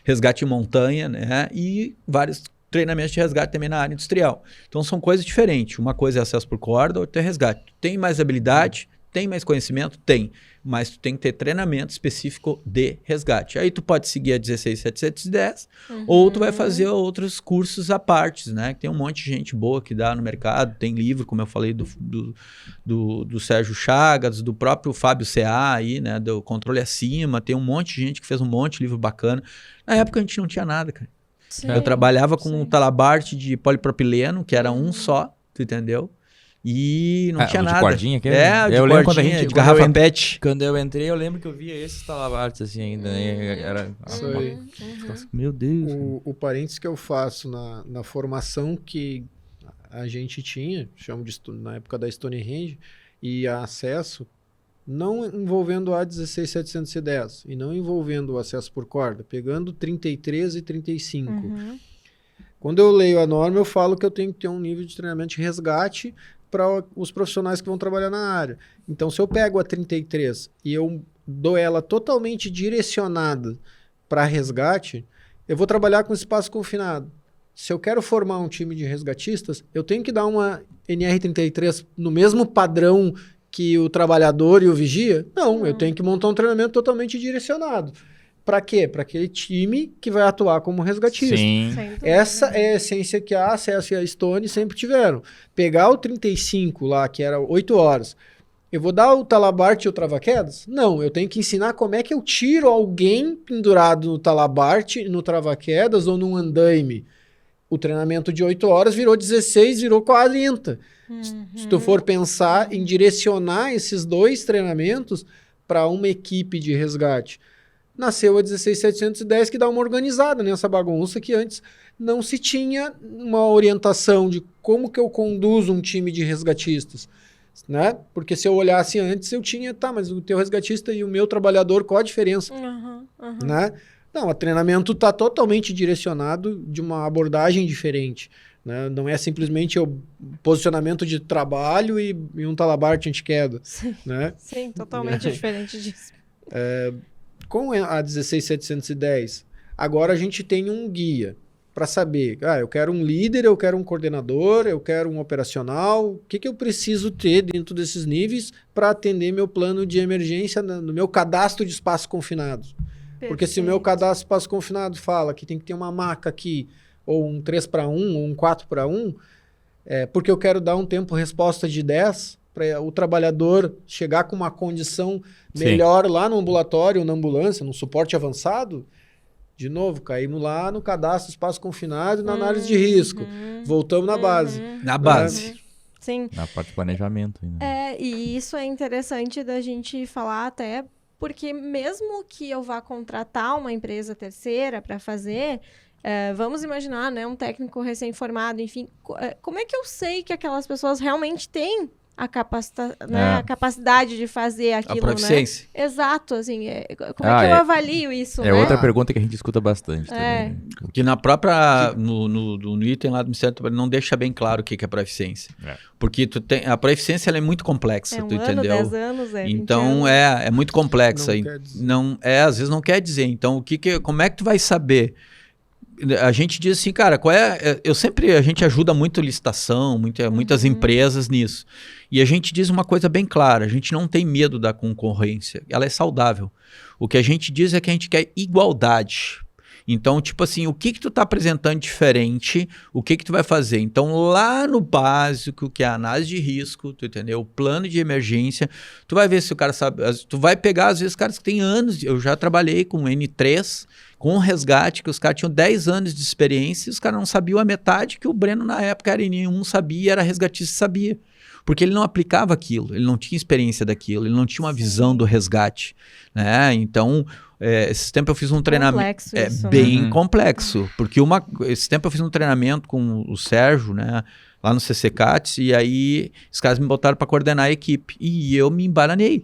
D: resgate em montanha, né? E vários treinamentos de resgate também na área industrial. Então são coisas diferentes. Uma coisa é acesso por corda, outra é resgate. Tem mais habilidade, tem mais conhecimento? Tem. Mas tu tem que ter treinamento específico de resgate. Aí tu pode seguir a 16710 ou tu vai fazer outros cursos à parte, né? Tem um monte de gente boa que dá no mercado. Tem livro, como eu falei, do Sérgio Chagas, do próprio Fábio C.A. aí, né? Do Controle Acima. Tem um monte de gente que fez um monte de livro bacana. Na época a gente não tinha nada, cara.
A: Sim,
D: Eu trabalhava com um talabarte de polipropileno, que era um só, tu entendeu? E não tinha
B: o de
D: nada.
B: cordinha, que
D: É,
B: eu
D: de
B: lembro
D: cordinha, de garrafa PET.
B: Quando eu entrei, eu lembro que eu via esses talabartes assim ainda, né? Era...
C: Isso aí.
B: Meu Deus.
C: O parênteses que eu faço na formação que a gente tinha, chamo de na época da Stonehenge, e a acesso, não envolvendo a 16710 e não envolvendo o acesso por corda, pegando 33 e 35. Quando eu leio a norma, eu falo que eu tenho que ter um nível de treinamento de resgate para os profissionais que vão trabalhar na área. Então, se eu pego a 33 e eu dou ela totalmente direcionada para resgate, eu vou trabalhar com espaço confinado. Se eu quero formar um time de resgatistas, eu tenho que dar uma NR33 no mesmo padrão que o trabalhador e o vigia? Não, eu tenho que montar um treinamento totalmente direcionado. Para quê? Para aquele time que vai atuar como resgatista.
B: Sim.
C: Essa é a essência que a Acesso e a Stone sempre tiveram. Pegar o 35 lá, que era 8 horas, eu vou dar o talabarte e o trava-quedas? Não, eu tenho que ensinar como é que eu tiro alguém pendurado no talabarte, no trava-quedas ou num andaime. O treinamento de 8 horas virou 16, virou 40. Se tu for pensar em direcionar esses 2 treinamentos para uma equipe de resgate, nasceu a 16710 que dá uma organizada nessa bagunça que antes não se tinha uma orientação de como que eu conduzo um time de resgatistas, né? Porque se eu olhasse antes eu tinha, tá, mas o teu resgatista e o meu trabalhador, qual a diferença? Né? Não, o treinamento está totalmente direcionado de uma abordagem diferente, né? Não é simplesmente o posicionamento de trabalho e um talabarte anti-queda.
A: Sim,
C: né?
A: sim, totalmente diferente disso.
C: Com a 16710, agora a gente tem um guia para saber, eu quero um líder, eu quero um coordenador, eu quero um operacional, o que eu preciso ter dentro desses níveis para atender meu plano de emergência no meu cadastro de espaço confinado. Porque se o meu cadastro de espaço confinado fala que tem que ter uma maca aqui, ou um 3:1, ou um 4:1, porque eu quero dar um tempo-resposta de 10 para o trabalhador chegar com uma condição melhor lá no ambulatório, na ambulância, no suporte avançado. De novo, caímos lá no cadastro espaço confinado e na análise de risco. Voltamos na base.
D: Na base.
A: Sim.
B: Na parte de planejamento. Né?
A: E isso é interessante da gente falar até porque mesmo que eu vá contratar uma empresa terceira para fazer, vamos imaginar, né, um técnico recém-formado, enfim, como é que eu sei que aquelas pessoas realmente têm a capacidade de fazer aquilo,
D: A proficiência.
A: né? Exato, assim, como é que eu avalio isso, né?
B: Outra pergunta que a gente escuta bastante também.
D: Que na própria, no item lá do Ministério do Trabalho não deixa bem claro o que é proficiência. Porque a proficiência ela é muito complexa, tu
A: ano,
D: entendeu?
A: 10 anos, 20
D: Então
A: anos.
D: é muito complexa.
C: Não quer dizer.
D: Às vezes não quer dizer. Então como é que tu vai saber? A gente diz assim, cara, a gente ajuda muito licitação, muitas empresas nisso. E a gente diz uma coisa bem clara, a gente não tem medo da concorrência, ela é saudável. O que a gente diz é que a gente quer igualdade. Então, tipo assim, o que tu tá apresentando diferente, o que tu vai fazer? Então, lá no básico, que é a análise de risco, tu entendeu? O plano de emergência, tu vai ver se o cara sabe, tu vai pegar, às vezes, caras que têm anos, eu já trabalhei com N3, com um resgate, que os caras tinham 10 anos de experiência e os caras não sabiam a metade que o Breno, na época, era nenhum sabia, era resgatista e sabia. Porque ele não aplicava aquilo, ele não tinha experiência daquilo, ele não tinha uma visão do resgate, né? Então, esse tempo eu fiz um treinamento...
A: Complexo isso,
D: bem
A: né?
D: complexo, porque esse tempo eu fiz um treinamento com o Sérgio, né? Lá no CCCATS, e aí os caras me botaram para coordenar a equipe, e eu me embaranei.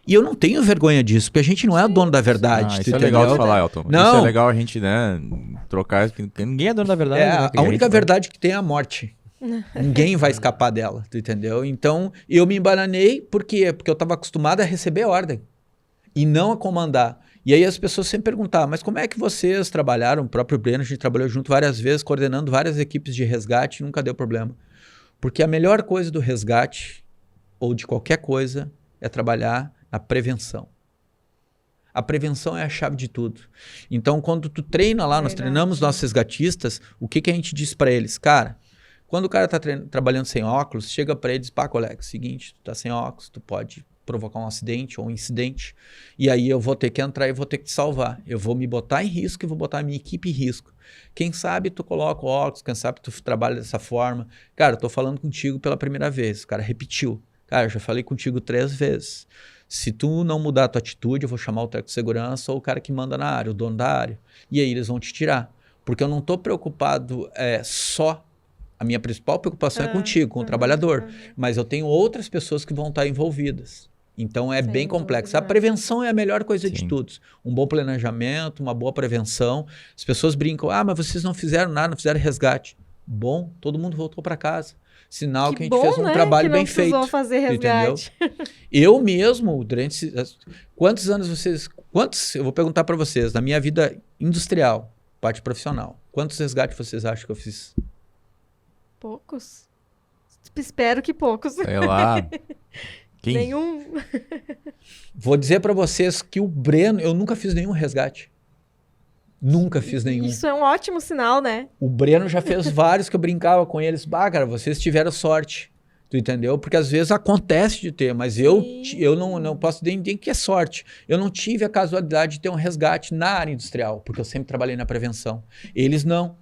D: E eu não tenho vergonha disso, porque a gente não é dono da verdade.
B: Isso é legal de falar, Elton.
D: Não.
B: Isso é legal a gente, né, trocar, porque ninguém é dono da verdade. Né?
D: A única verdade que tem é a morte. Ninguém vai escapar dela, tu entendeu? Então, eu me embananei, por quê? Porque eu estava acostumado a receber ordem e não a comandar. E aí as pessoas sempre perguntavam, mas como é que vocês trabalharam? O próprio Breno, a gente trabalhou junto várias vezes, coordenando várias equipes de resgate e nunca deu problema. Porque a melhor coisa do resgate, ou de qualquer coisa, é trabalhar na prevenção. A prevenção é a chave de tudo. Então, quando tu treina lá, nós treinamos nossos resgatistas, o que a gente diz para eles? Cara, quando o cara tá trabalhando sem óculos, chega para ele e diz, pá, colega, seguinte, tu tá sem óculos, tu pode provocar um acidente ou um incidente, e aí eu vou ter que entrar e vou ter que te salvar. Eu vou me botar em risco e vou botar a minha equipe em risco. Quem sabe tu coloca o óculos, quem sabe tu trabalha dessa forma. Cara, eu tô falando contigo pela primeira vez. O cara repetiu. Cara, eu já falei contigo 3 vezes. Se tu não mudar a tua atitude, eu vou chamar o técnico de segurança ou o cara que manda na área, o dono da área. E aí eles vão te tirar. Porque eu não tô preocupado só. A minha principal preocupação é contigo, com o trabalhador. Mas eu tenho outras pessoas que vão estar envolvidas. Então é bem complexo. A prevenção é a melhor coisa de tudo. Um bom planejamento, uma boa prevenção. As pessoas brincam, mas vocês não fizeram nada, não fizeram resgate. Bom, todo mundo voltou para casa. Sinal que a gente fez um trabalho bem feito.
A: Não fazer resgate.
D: Entendeu? Eu mesmo, durante... Quantos anos vocês... Eu vou perguntar para vocês, na minha vida industrial, parte profissional, quantos resgates vocês acham que eu fiz?
A: Poucos. Espero que poucos.
B: Sei lá.
A: Nenhum.
D: Vou dizer para vocês que o Breno, eu nunca fiz nenhum resgate. Nunca fiz nenhum.
A: Isso é um ótimo sinal, né?
D: O Breno já fez vários que eu brincava com eles. Cara, vocês tiveram sorte. Tu entendeu? Porque às vezes acontece de ter, mas eu não posso dizer que é sorte. Eu não tive a casualidade de ter um resgate na área industrial, porque eu sempre trabalhei na prevenção. Eles não.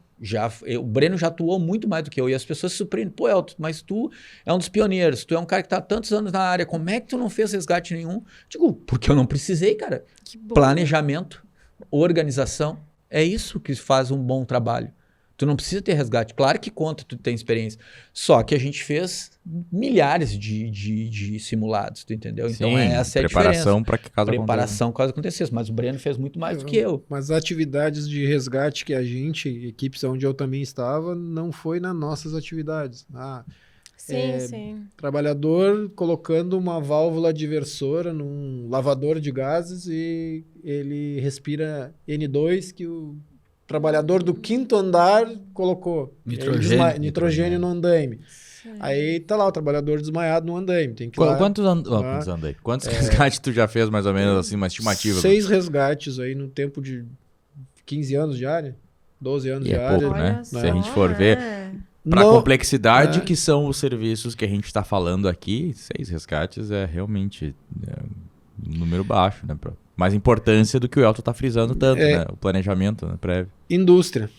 D: O Breno já atuou muito mais do que eu. E as pessoas se surpreendem. Pô, Elton, mas tu é um dos pioneiros. Tu é um cara que está há tantos anos na área. Como é que tu não fez resgate nenhum? Digo, porque eu não precisei, cara.
A: Que bom.
D: Planejamento, organização. É isso que faz um bom trabalho. Tu não precisa ter resgate. Claro que conta, tu tem experiência. Só que a gente fez milhares de simulados, tu entendeu? Então essa é a diferença.
B: Preparação para que
D: caso acontecesse. Mas o Breno fez muito mais do que eu.
C: Mas as atividades de resgate que equipes onde eu também estava, não foi nas nossas atividades.
A: Sim.
C: Trabalhador colocando uma válvula diversora num lavador de gases e ele respira N2 que o trabalhador do 5º andar colocou. Nitrogênio no andaime. Sim. Aí tá lá o trabalhador desmaiado no andaime. Tem que
B: Quantos resgates tu já fez, mais ou menos, assim, uma estimativa?
C: 6 resgates aí no tempo de 15 anos de área, 12 anos de área.
B: Pouco, né? Se a gente for ver, para a complexidade que são os serviços que a gente está falando aqui, 6 resgates é realmente um número baixo, né? Mais importância do que o Elton está frisando tanto, né? O planejamento, né? Prévio.
C: Indústria.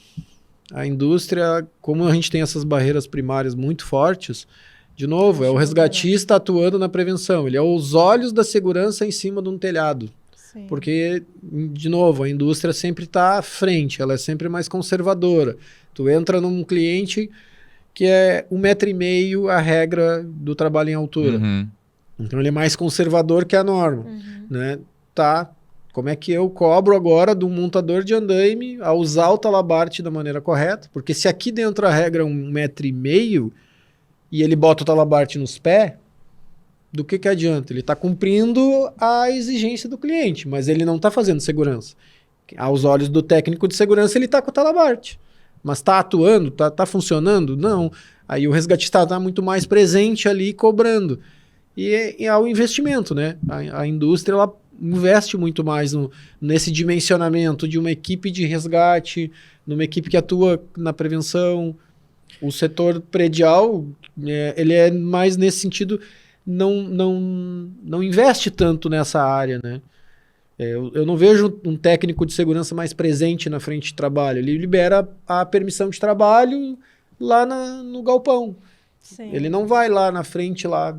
C: A indústria, como a gente tem essas barreiras primárias muito fortes, de novo, é o resgatista atuando na prevenção. Ele é os olhos da segurança em cima de um telhado. Sim. Porque, de novo, a indústria sempre está à frente, ela é sempre mais conservadora. Tu entra num cliente que é 1,5 m a regra do trabalho em altura.
B: Uhum.
C: Então ele é mais conservador que a norma, né? Tá, como é que eu cobro agora do montador de andaime a usar o talabarte da maneira correta? Porque se aqui dentro a regra é 1,5 m e ele bota o talabarte nos pés, do que adianta? Ele está cumprindo a exigência do cliente, mas ele não está fazendo segurança. Aos olhos do técnico de segurança, ele está com o talabarte. Mas está atuando? Tá funcionando? Não. Aí o resgatista está muito mais presente ali cobrando. E é o investimento, né? A indústria ela investe muito mais nesse dimensionamento de uma equipe de resgate, numa equipe que atua na prevenção. O setor predial, ele é mais nesse sentido, não investe tanto nessa área, né? Eu não vejo um técnico de segurança mais presente na frente de trabalho. Ele libera a permissão de trabalho lá no galpão.
A: Sim.
C: Ele não vai lá na frente lá.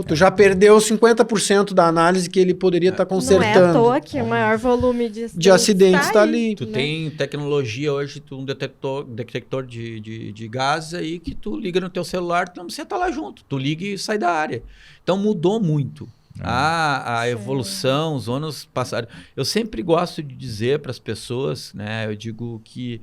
C: Tu já perdeu 50% da análise que ele poderia estar consertando.
A: Não é à toa que o maior volume de
C: acidentes está ali.
D: Tu tem tecnologia hoje, um detector de gases aí que tu liga no teu celular, tu não precisa estar lá junto. Tu liga e sai da área. Então mudou muito. A evolução, os anos passaram. Eu sempre gosto de dizer para as pessoas, né? Eu digo que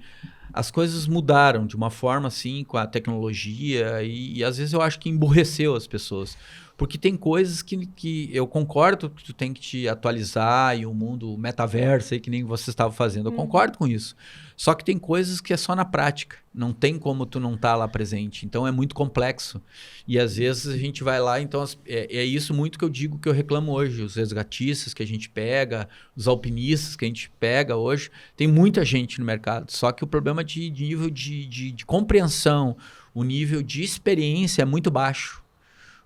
D: as coisas mudaram de uma forma assim com a tecnologia e às vezes eu acho que emburreceu as pessoas. Porque tem coisas que eu concordo que tu tem que te atualizar e o mundo metaverso aí que nem você estava fazendo. Eu concordo com isso. Só que tem coisas que é só na prática. Não tem como tu não estar lá presente. Então é muito complexo. E às vezes a gente vai lá, então é isso muito que eu digo que eu reclamo hoje. Os resgatistas que a gente pega, os alpinistas que a gente pega hoje, tem muita gente no mercado. Só que o problema de nível de compreensão, o nível de experiência é muito baixo.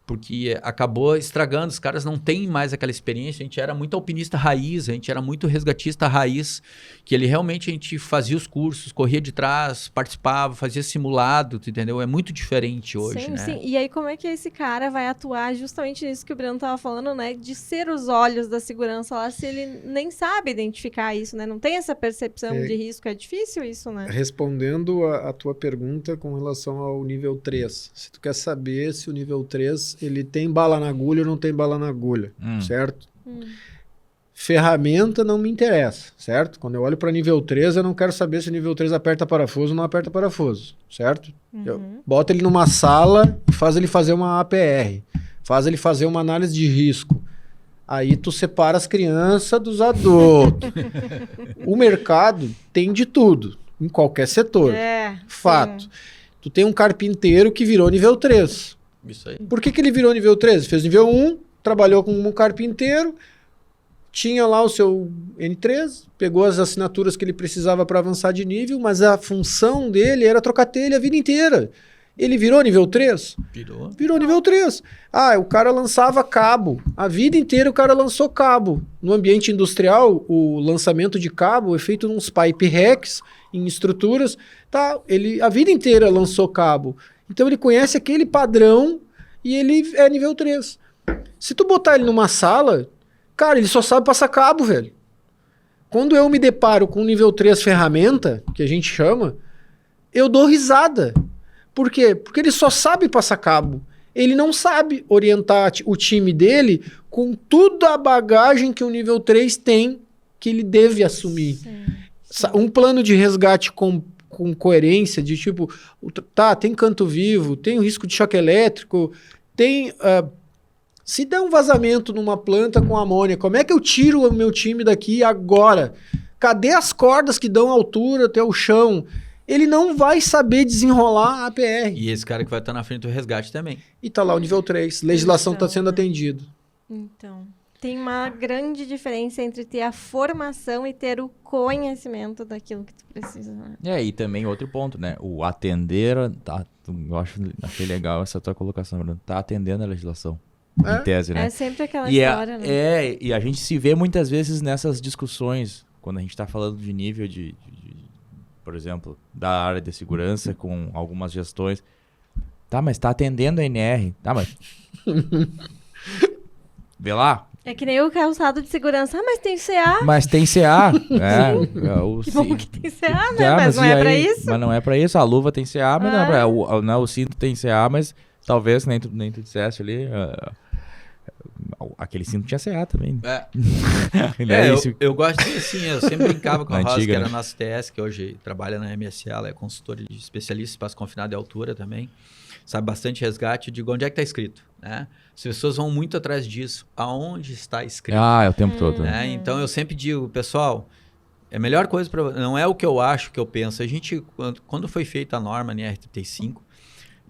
D: Porque acabou estragando, os caras não têm mais aquela experiência, a gente era muito alpinista raiz, a gente era muito resgatista raiz, que ele realmente a gente fazia os cursos, corria de trás, participava, fazia simulado, tu entendeu? É muito diferente hoje,
A: sim,
D: né?
A: Sim, e aí como é que esse cara vai atuar justamente nisso que o Breno estava falando, né? De ser os olhos da segurança lá, se ele nem sabe identificar isso, né? Não tem essa percepção de risco, é difícil isso, né?
C: Respondendo a tua pergunta com relação ao nível 3, se tu quer saber se o nível 3 ele tem bala na agulha ou não tem bala na agulha, certo? Ferramenta não me interessa, certo? Quando eu olho para nível 3, eu não quero saber se o nível 3 aperta parafuso ou não aperta parafuso, certo? Eu boto ele numa sala e faz ele fazer uma APR, faz ele fazer uma análise de risco. Aí tu separa as crianças dos adultos. O mercado tem de tudo, em qualquer setor. Fato. Sim. Tu tem um carpinteiro que virou nível 3.
D: Isso aí.
C: Por que ele virou nível 3? Fez nível 1, trabalhou como um carpinteiro, tinha lá o seu N3, pegou as assinaturas que ele precisava para avançar de nível, mas a função dele era trocar telha a vida inteira. Ele virou nível 3? Virou nível 3. O cara lançava cabo. A vida inteira o cara lançou cabo. No ambiente industrial, o lançamento de cabo é feito nos pipe racks, em estruturas. Ele a vida inteira lançou cabo. Então ele conhece aquele padrão e ele é nível 3. Se tu botar ele numa sala, cara, ele só sabe passar cabo, velho. Quando eu me deparo com nível 3 ferramenta, que a gente chama, eu dou risada. Por quê? Porque ele só sabe passar cabo. Ele não sabe orientar o time dele com toda a bagagem que o nível 3 tem, que ele deve assumir. Sim. Um plano de resgate com coerência, de tipo, tem canto vivo, tem o risco de choque elétrico, tem... se der um vazamento numa planta com amônia, como é que eu tiro o meu time daqui agora? Cadê as cordas que dão altura até o chão? Ele não vai saber desenrolar a APR.
D: E esse cara que vai estar na frente do resgate também.
C: E tá lá o nível 3. Legislação está sendo atendida.
A: Então, tem uma grande diferença entre ter a formação e ter o conhecimento daquilo que tu precisa. Né?
B: E também outro ponto, né? O atender... eu achei legal essa tua colocação, Bruno. Tá atendendo a legislação. Em tese, né?
A: É sempre aquela história, né?
B: E a gente se vê muitas vezes nessas discussões, quando a gente está falando de nível por exemplo, da área de segurança com algumas gestões. Mas tá atendendo a NR. Mas... Vê lá.
A: É que nem o calçado de segurança. Ah, mas tem CA.
B: Mas tem CA.
A: Que bom que tem CA, né? Mas não é pra isso.
B: Mas não é pra isso. A luva tem CA, mas não é pra... O cinto tem CA, mas talvez, nem tu dissesse ali... aquele cinto tinha CA também.
D: Eu gosto de assim, eu sempre brincava com a Rosa, que era
B: né?
D: nossa TS, que hoje trabalha na MSA, ela é consultora de especialista em espaço confinado de altura também, sabe bastante resgate. Eu digo, onde é que está escrito? Né? As pessoas vão muito atrás disso. Aonde está escrito?
B: É o tempo todo.
D: Né? Então eu sempre digo, pessoal, a melhor coisa para não é o que eu acho, o que eu penso. A gente, quando foi feita a norma NR35,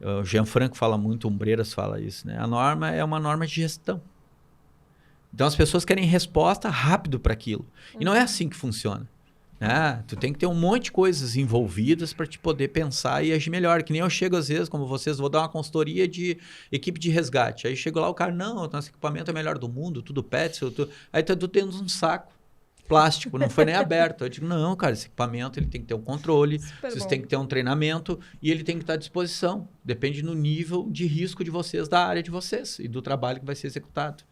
D: o Gianfranco fala muito, o Umbreiras fala isso, né? A norma é uma norma de gestão. Então as pessoas querem resposta rápido para aquilo. E não é assim que funciona. Né? Tu tem que ter um monte de coisas envolvidas para te poder pensar e agir melhor. Que nem eu chego às vezes, como vocês, vou dar uma consultoria de equipe de resgate. Aí chego lá, o cara, não, nosso equipamento é o melhor do mundo, tudo PET. Aí tu tendo um saco plástico, não foi nem aberto. Eu digo, não, cara, esse equipamento ele tem que ter um controle, vocês têm que ter um treinamento e ele tem que estar à disposição. Depende do nível de risco de vocês, da área de vocês e do trabalho que vai ser executado.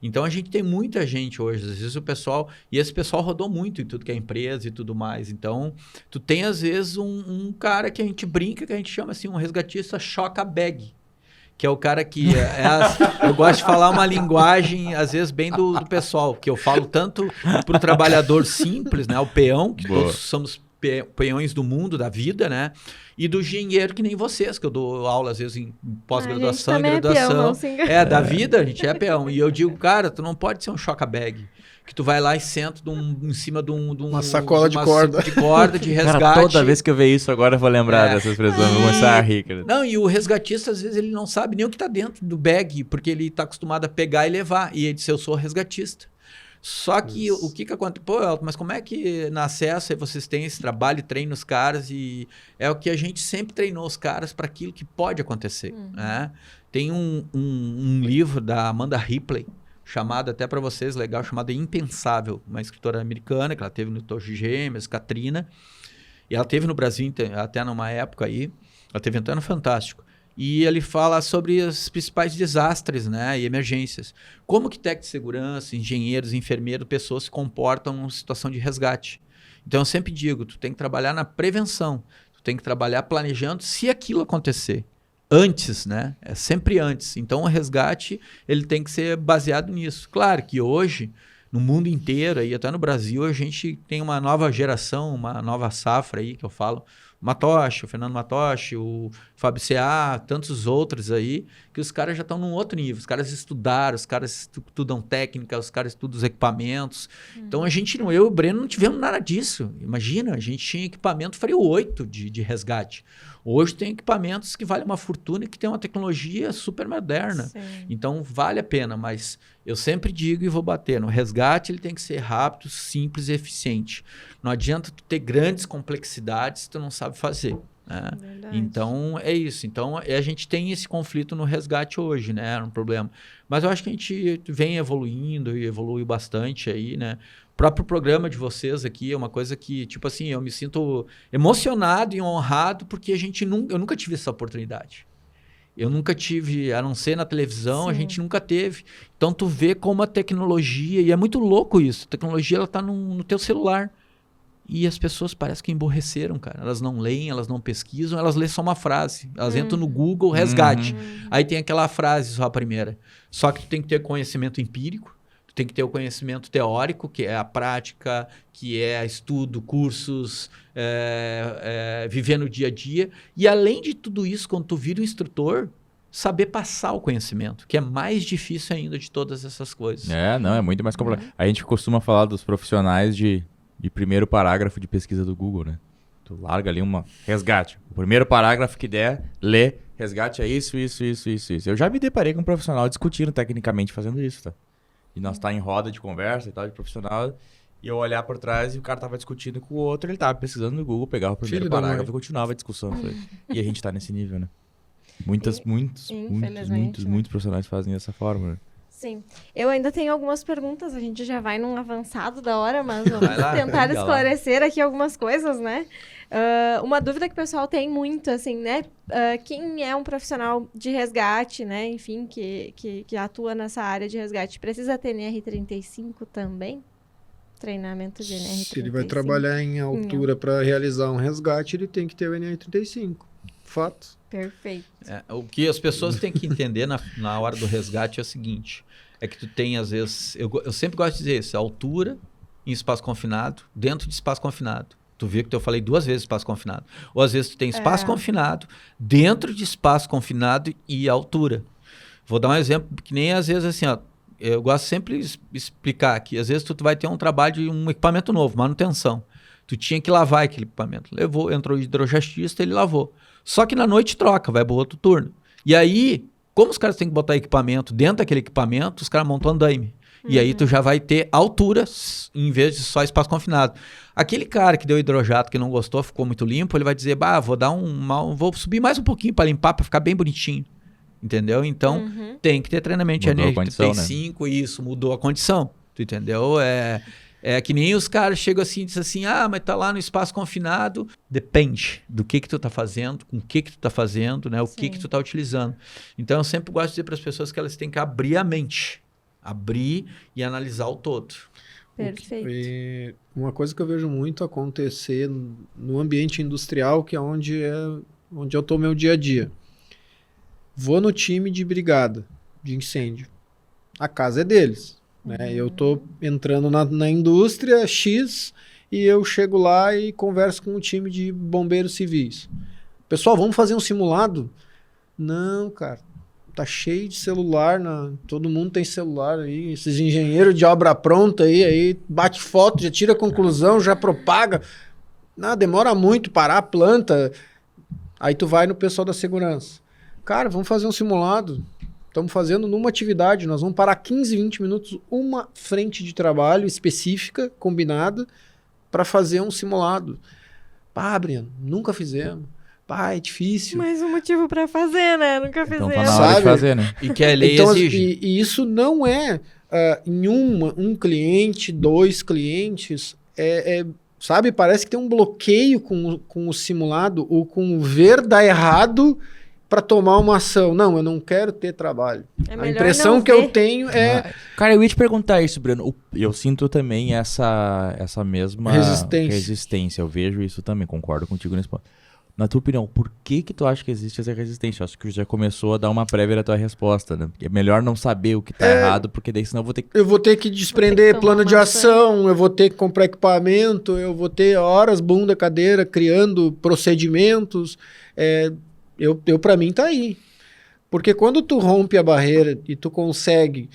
D: Então, a gente tem muita gente hoje, às vezes o pessoal... E esse pessoal rodou muito em tudo que é empresa e tudo mais. Então, tu tem, às vezes, um cara que a gente brinca, que a gente chama assim, um resgatista choca-bag. Que é o cara que... eu gosto de falar uma linguagem, às vezes, bem do pessoal. Que eu falo tanto para o trabalhador simples, né? O peão, que todos somos peões do mundo, da vida, né? E do engenheiro que nem vocês, que eu dou aula às vezes em pós-graduação e graduação. Da vida, a gente é peão. E eu digo, cara, tu não pode ser um choca-bag. Que tu vai lá e senta em cima de uma
C: sacola de corda.
D: De resgate.
B: Cara, toda vez que eu ver isso agora eu vou lembrar dessa expressão, vou começar a rir. Cara.
D: Não, e o resgatista às vezes ele não sabe nem o que tá dentro do bag, porque ele tá acostumado a pegar e levar. E ele disse, eu sou resgatista. Só que o que acontece? Pô, Elton, mas como é que na Acesso aí vocês têm esse trabalho, treinam os caras e é o que a gente sempre treinou os caras para aquilo que pode acontecer. Né? Tem um livro da Amanda Ripley, chamado até para vocês, legal, chamado Impensável, uma escritora americana que ela teve no Torre Gêmeas, Katrina, e ela teve no Brasil até numa época aí, ela teve até no Fantástico. E ele fala sobre os principais desastres, né, e emergências. Como que técnicos de segurança, engenheiros, enfermeiros, pessoas se comportam em situação de resgate. Então, eu sempre digo, tu tem que trabalhar na prevenção. Tu tem que trabalhar planejando se aquilo acontecer. Antes, né? É sempre antes. Então, o resgate ele tem que ser baseado nisso. Claro que hoje, no mundo inteiro, e até no Brasil, a gente tem uma nova geração, uma nova safra aí, que eu falo, Matoshi, o Fernando Matoshi, o Fábio C.A., tantos outros aí, que os caras já estão num outro nível. Os caras estudaram, os caras estudam técnica, os caras estudam os equipamentos. Então, a gente, eu e o Breno, não tivemos nada disso. Imagina, a gente tinha equipamento Frio 8 de resgate. Hoje tem equipamentos que valem uma fortuna e que tem uma tecnologia super moderna. Sim. Então, vale a pena, mas eu sempre digo e vou bater, no resgate ele tem que ser rápido, simples e eficiente. Não adianta tu ter grandes complexidades se tu não sabe fazer. Né? Então, é isso. Então, a gente tem esse conflito no resgate hoje, né? É um problema. Mas eu acho que a gente vem evoluindo e evolui bastante aí, né? O próprio programa de vocês aqui é uma coisa que, tipo assim, eu me sinto emocionado e honrado porque eu nunca tive essa oportunidade. Eu nunca tive, a não ser na televisão, Sim. A gente nunca teve. Então, tu vê como a tecnologia, e é muito louco isso, a tecnologia ela tá no teu celular. E as pessoas parecem que emborreceram, cara. Elas não leem, elas não pesquisam, elas lêem só uma frase. Elas entram no Google, resgate. Aí tem aquela frase só a primeira. Só que tu tem que ter conhecimento empírico, tu tem que ter o conhecimento teórico, que é a prática, que é estudo, cursos, viver no dia a dia. E além de tudo isso, quando tu vira um instrutor, saber passar o conhecimento, que é mais difícil ainda de todas essas coisas.
B: É muito mais complexo. A gente costuma falar dos profissionais de primeiro parágrafo de pesquisa do Google, né? Tu larga ali resgate. O primeiro parágrafo que der, lê, resgate é isso. Eu já me deparei com um profissional discutindo tecnicamente fazendo isso, tá? E nós tá em roda de conversa e tal, de profissional, e eu olhar por trás e o cara tava discutindo com o outro, ele tava pesquisando no Google, pegava o primeiro parágrafo e continuava a discussão. E a gente tá nesse nível, né? Muitos profissionais fazem dessa forma, né?
A: Sim. Eu ainda tenho algumas perguntas, a gente já vai num avançado da hora, mas vamos
D: Vai lá,
A: tentar
D: liga lá.
A: esclarecer aqui algumas coisas, né? Uma dúvida que o pessoal tem muito, assim, né? Quem é um profissional de resgate, né? Enfim, que atua nessa área de resgate, precisa ter NR35 também? Treinamento de NR35?
C: Se ele vai trabalhar em altura para realizar um resgate, ele tem que ter o NR35. Fato.
A: Perfeito.
D: O que as pessoas têm que entender na hora do resgate é o seguinte, é que tu tem, às vezes, eu sempre gosto de dizer isso, altura em espaço confinado, dentro de espaço confinado. Tu viu que eu falei 2 vezes espaço confinado. Ou às vezes tu tem espaço confinado, dentro de espaço confinado e altura. Vou dar um exemplo, que nem às vezes assim, ó, eu gosto sempre de explicar que às vezes tu vai ter um trabalho de um equipamento novo, manutenção. Tu tinha que lavar aquele equipamento. Entrou o hidrogestista, ele lavou. Só que na noite troca, vai para outro turno. E aí, como os caras têm que botar equipamento dentro daquele equipamento, os caras montam andaime. E aí tu já vai ter altura em vez de só espaço confinado. Aquele cara que deu hidrojato, que não gostou, ficou muito limpo, ele vai dizer, vou subir mais um pouquinho para limpar, para ficar bem bonitinho. Entendeu? Então, tem que ter treinamento de NR35, né? Isso, mudou a condição. Tu entendeu? É que nem os caras chegam assim e dizem assim, mas tá lá no espaço confinado. Depende do que tu tá fazendo, com o que tu tá fazendo, né? O que tu tá utilizando. Então, eu sempre gosto de dizer para as pessoas que elas têm que abrir a mente. Abrir e analisar o todo.
A: Perfeito.
C: Uma coisa que eu vejo muito acontecer no ambiente industrial, que é onde eu tô meu dia a dia. Vou no time de brigada, de incêndio. A casa é deles. Né? Eu tô entrando na indústria X e eu chego lá e converso com o time de bombeiros civis. Pessoal, vamos fazer um simulado? Não, cara. Tá cheio de celular, todo mundo tem celular aí, esses engenheiros de obra pronta aí bate foto, já tira conclusão, já propaga. Demora muito parar a planta. Aí tu vai no pessoal da segurança. Cara, vamos fazer um simulado. Estamos fazendo numa atividade, nós vamos parar 15, 20 minutos, uma frente de trabalho específica, combinada, para fazer um simulado. Breno, nunca fizemos. É difícil.
A: Mais um motivo para fazer, né? Nunca fizemos.
B: Então tá na hora de fazer, né?
D: E que a lei
C: então,
D: exige.
C: E isso não é em um cliente, 2 clientes, sabe? Parece que tem um bloqueio com o simulado ou com o ver dar errado para tomar uma ação. Não, eu não quero ter trabalho. A impressão que eu tenho é...
B: Cara, eu ia te perguntar isso, Breno. Eu sinto também essa mesma resistência. Eu vejo isso também, concordo contigo nesse ponto. Na tua opinião, por que tu acha que existe essa resistência? Eu acho que já começou a dar uma prévia da tua resposta, né? É melhor não saber o que tá errado, porque daí senão eu vou ter que desprender plano de ação, eu vou ter que comprar equipamento, eu vou ter horas, bunda, cadeira, criando procedimentos. Pra mim tá aí. Porque quando tu rompe a barreira e tu consegue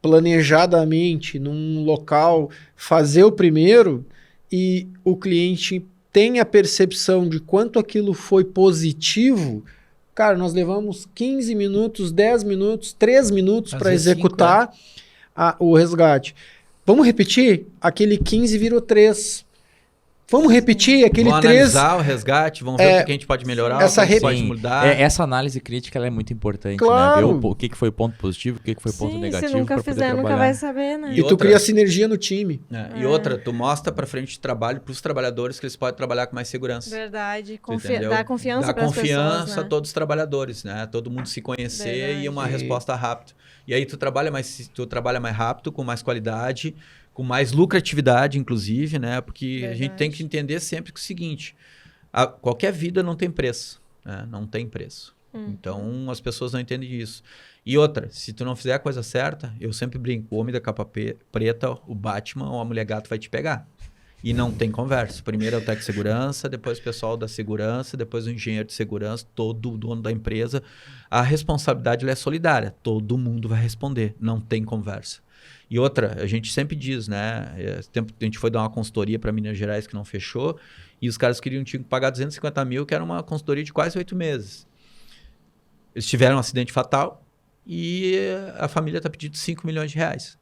B: planejadamente num local fazer o primeiro e o cliente tem a percepção de quanto aquilo foi positivo, cara, nós levamos 15 minutos, 10 minutos, 3 minutos para executar o resgate. Vamos repetir? Aquele 15 virou 3. Vamos repetir aquele 3.
D: Vamos analisar o resgate, vamos ver o que a gente pode melhorar, o que pode mudar.
B: Essa análise crítica ela é muito importante,
C: claro,
B: né? Ver o que foi ponto positivo, o que foi ponto negativo.
A: Se nunca fizer, nunca vai saber, né?
C: E tu cria sinergia no time.
D: E outra, tu mostra para frente de trabalho para os trabalhadores que eles podem trabalhar com mais segurança.
A: Verdade. Dá confiança para as pessoas. Dá
D: confiança a todos os trabalhadores, né? Todo mundo se conhecer e uma resposta rápida. E aí tu trabalha mais rápido, com mais qualidade, com mais lucratividade, inclusive, né? Porque a gente tem que entender sempre que é o seguinte, qualquer vida não tem preço, né? Não tem preço. Então, as pessoas não entendem isso. E outra, se tu não fizer a coisa certa, eu sempre brinco, o homem da capa preta, o Batman ou a mulher gato vai te pegar. E não tem conversa. Primeiro é o técnico de segurança, depois o pessoal da segurança, depois o engenheiro de segurança, todo o dono da empresa. A responsabilidade é solidária, todo mundo vai responder, não tem conversa. E outra, a gente sempre diz, né? A gente foi dar uma consultoria para Minas Gerais que não fechou e os caras tinham que pagar 250 mil, que era uma consultoria de quase 8 meses. Eles tiveram um acidente fatal e a família está pedindo 5 milhões de reais.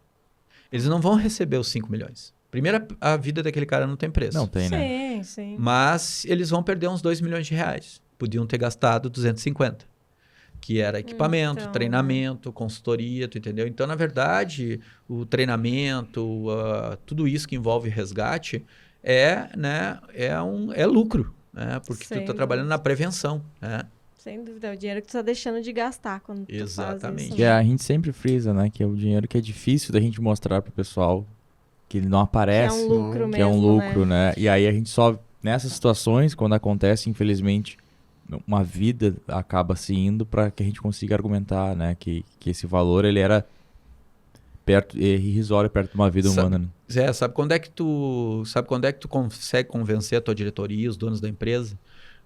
D: Eles não vão receber os 5 milhões. Primeiro, a vida daquele cara não tem preço.
B: Não tem, né?
A: Sim.
D: Mas eles vão perder uns 2 milhões de reais. Podiam ter gastado 250. que era equipamento,
A: Então,
D: treinamento, consultoria, tu entendeu? Então, na verdade, o treinamento, tudo isso que envolve resgate é lucro, né? Porque tu
A: Sem
D: está trabalhando na prevenção, né?
A: Sem dúvida, é o dinheiro que tu tá deixando de gastar quando tu
D: Exatamente.
A: faz isso.
B: Que a gente sempre frisa, né? Que é o dinheiro que é difícil da gente mostrar pro pessoal, que ele não aparece,
A: Que é um lucro mesmo,
B: que é um lucro, né? E aí a gente só, nessas situações, quando acontece, infelizmente, uma vida acaba se indo para que a gente consiga argumentar, né? Que esse valor, ele era irrisório perto de uma vida humana, né?
D: Zé, sabe quando é que tu consegue convencer a tua diretoria, os donos da empresa?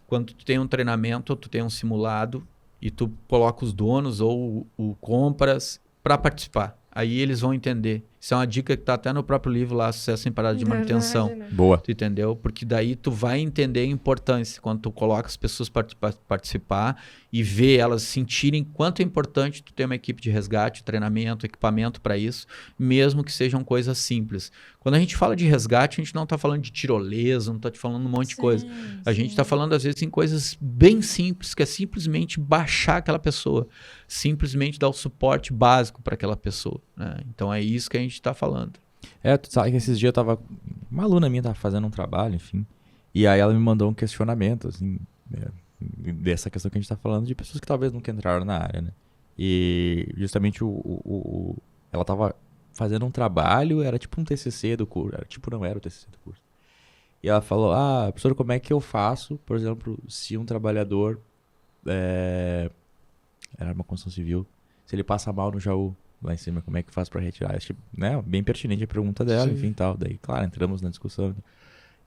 D: Quando tu tem um treinamento, tu tem um simulado e tu coloca os donos ou o compras para participar. Aí eles vão entender. Isso é uma dica que tá até no próprio livro lá, Sucesso em Parada de Manutenção.
A: Verdade, né?
B: Boa.
D: Tu entendeu? Porque daí tu vai entender a importância quando tu coloca as pessoas para participar e ver elas sentirem quanto é importante tu ter uma equipe de resgate, treinamento, equipamento para isso, mesmo que sejam coisas simples. Quando a gente fala de resgate, a gente não está falando de tirolesa, não está te falando um monte de coisa. A gente está falando, às vezes, em coisas bem simples, que é simplesmente baixar aquela pessoa, simplesmente dar o suporte básico para aquela pessoa, né? Então é isso que a gente está falando.
B: Tu sabe que esses dias uma aluna minha tava fazendo um trabalho, enfim, e aí ela me mandou um questionamento, assim, dessa questão que a gente tá falando, de pessoas que talvez nunca entraram na área, né? E justamente ela tava fazendo um trabalho, era tipo um TCC do curso, não era o TCC do curso. E ela falou, professor, como é que eu faço, por exemplo, se um trabalhador, era uma construção civil, se ele passa mal no Jaú, lá em cima, como é que faz para retirar? Acho, né, bem pertinente a pergunta dela, enfim, tal. Daí, claro, entramos na discussão.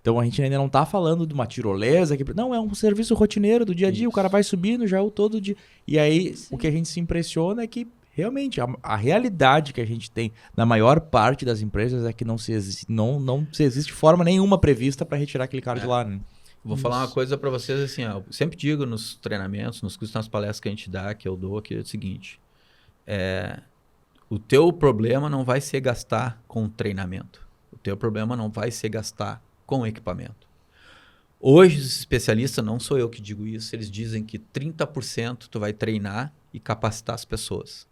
B: Então, a gente ainda não tá falando de uma tirolesa, não, é um serviço rotineiro do dia a dia, o cara vai subir no Jaú todo dia. E aí, o que a gente se impressiona é que, realmente, a realidade que a gente tem na maior parte das empresas é que não se existe forma nenhuma prevista para retirar aquele cara de lá, né?
D: Vou falar uma coisa para vocês, assim, ó, eu sempre digo nos treinamentos, nos cursos, nas palestras que a gente dá, que eu dou, que é o seguinte, o teu problema não vai ser gastar com treinamento. O teu problema não vai ser gastar com equipamento. Hoje, os especialistas, não sou eu que digo isso, eles dizem que 30% tu vai treinar e capacitar as pessoas.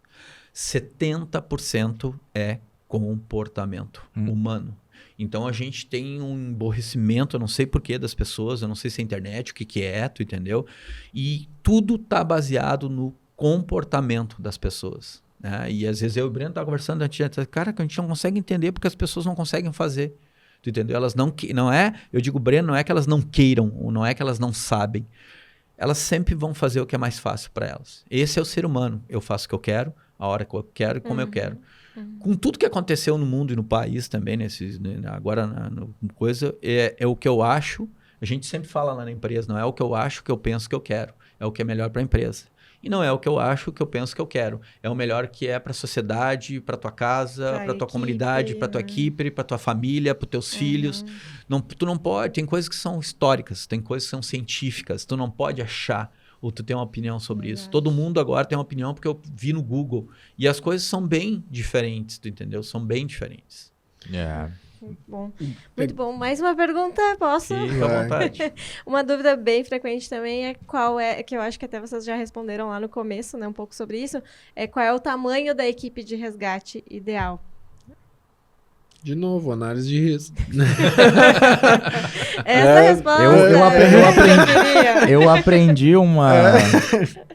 D: 70% é comportamento humano. Então, a gente tem um emborrecimento, eu não sei porquê das pessoas, eu não sei se é internet, o que é, tu entendeu? E tudo está baseado no comportamento das pessoas, né? E às vezes eu e o Breno tá conversando, a gente não consegue entender porque as pessoas não conseguem fazer, tu entendeu? Elas não é, eu digo, Breno, não é que elas não queiram, ou não é que elas não sabem, elas sempre vão fazer o que é mais fácil para elas. Esse é o ser humano, eu faço o que eu quero, a hora que eu quero e como eu quero. Com tudo que aconteceu no mundo e no país também, agora coisa, é o que eu acho, a gente sempre fala lá na empresa, não é o que eu acho, o que eu penso que eu quero, é o que é melhor para a empresa. E não é o que eu acho, o que eu penso que eu quero. É o melhor que é para a sociedade, para tua casa, para tua comunidade, para tua equipe, para tua família, para teus filhos. Tu não pode, tem coisas que são históricas, tem coisas que são científicas, tu não pode achar ou tu tem uma opinião sobre isso. Todo mundo agora tem uma opinião porque eu vi no Google. E as coisas são bem diferentes, tu entendeu? São bem diferentes.
A: Muito bom. Mais uma pergunta, posso?
D: Fica à vontade.
A: Uma dúvida bem frequente também é que eu acho que até vocês já responderam lá no começo, né, um pouco sobre isso, qual é o tamanho da equipe de resgate ideal?
C: De novo, análise de risco.
A: Essa resposta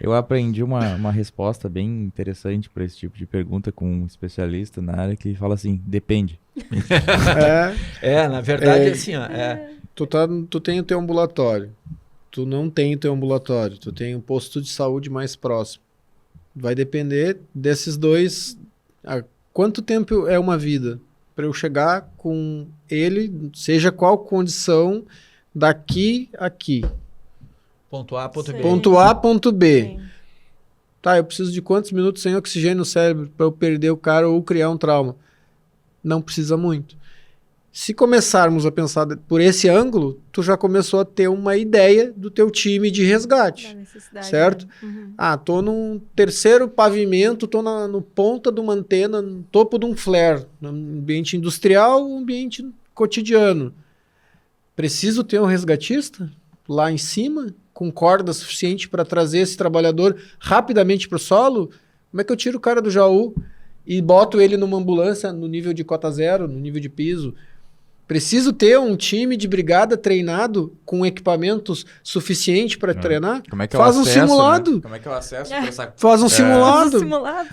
B: eu aprendi uma resposta bem interessante para esse tipo de pergunta com um especialista na área que fala assim, depende.
D: Na verdade, assim, ó.
C: Tu tem o teu ambulatório, tu não tem o teu ambulatório, tu tem um posto de saúde mais próximo. Vai depender desses dois. Quanto tempo é uma vida? Para eu chegar com ele, seja qual condição, daqui a aqui.
D: Ponto A, ponto B.
C: Ponto A, ponto B.
A: Sim.
C: Tá, eu preciso de quantos minutos sem oxigênio no cérebro para eu perder o cara ou criar um trauma? Não precisa muito. Se começarmos a pensar por esse ângulo, tu já começou a ter uma ideia do teu time de resgate, certo? Tô num terceiro pavimento, tô no ponta de uma antena, no topo de um flare, no ambiente industrial, ambiente cotidiano. Preciso ter um resgatista lá em cima? com corda suficiente para trazer esse trabalhador rapidamente para o solo, como é que eu tiro o cara do Jaú e boto ele numa ambulância no nível de cota zero, no nível de piso? Preciso ter um time de brigada treinado com equipamentos suficientes para treinar?
B: Como é que
C: Faz
B: eu
C: um
B: acesso,
C: simulado.
B: Né? Como é que eu acesso pra essa...
C: Faz um simulado.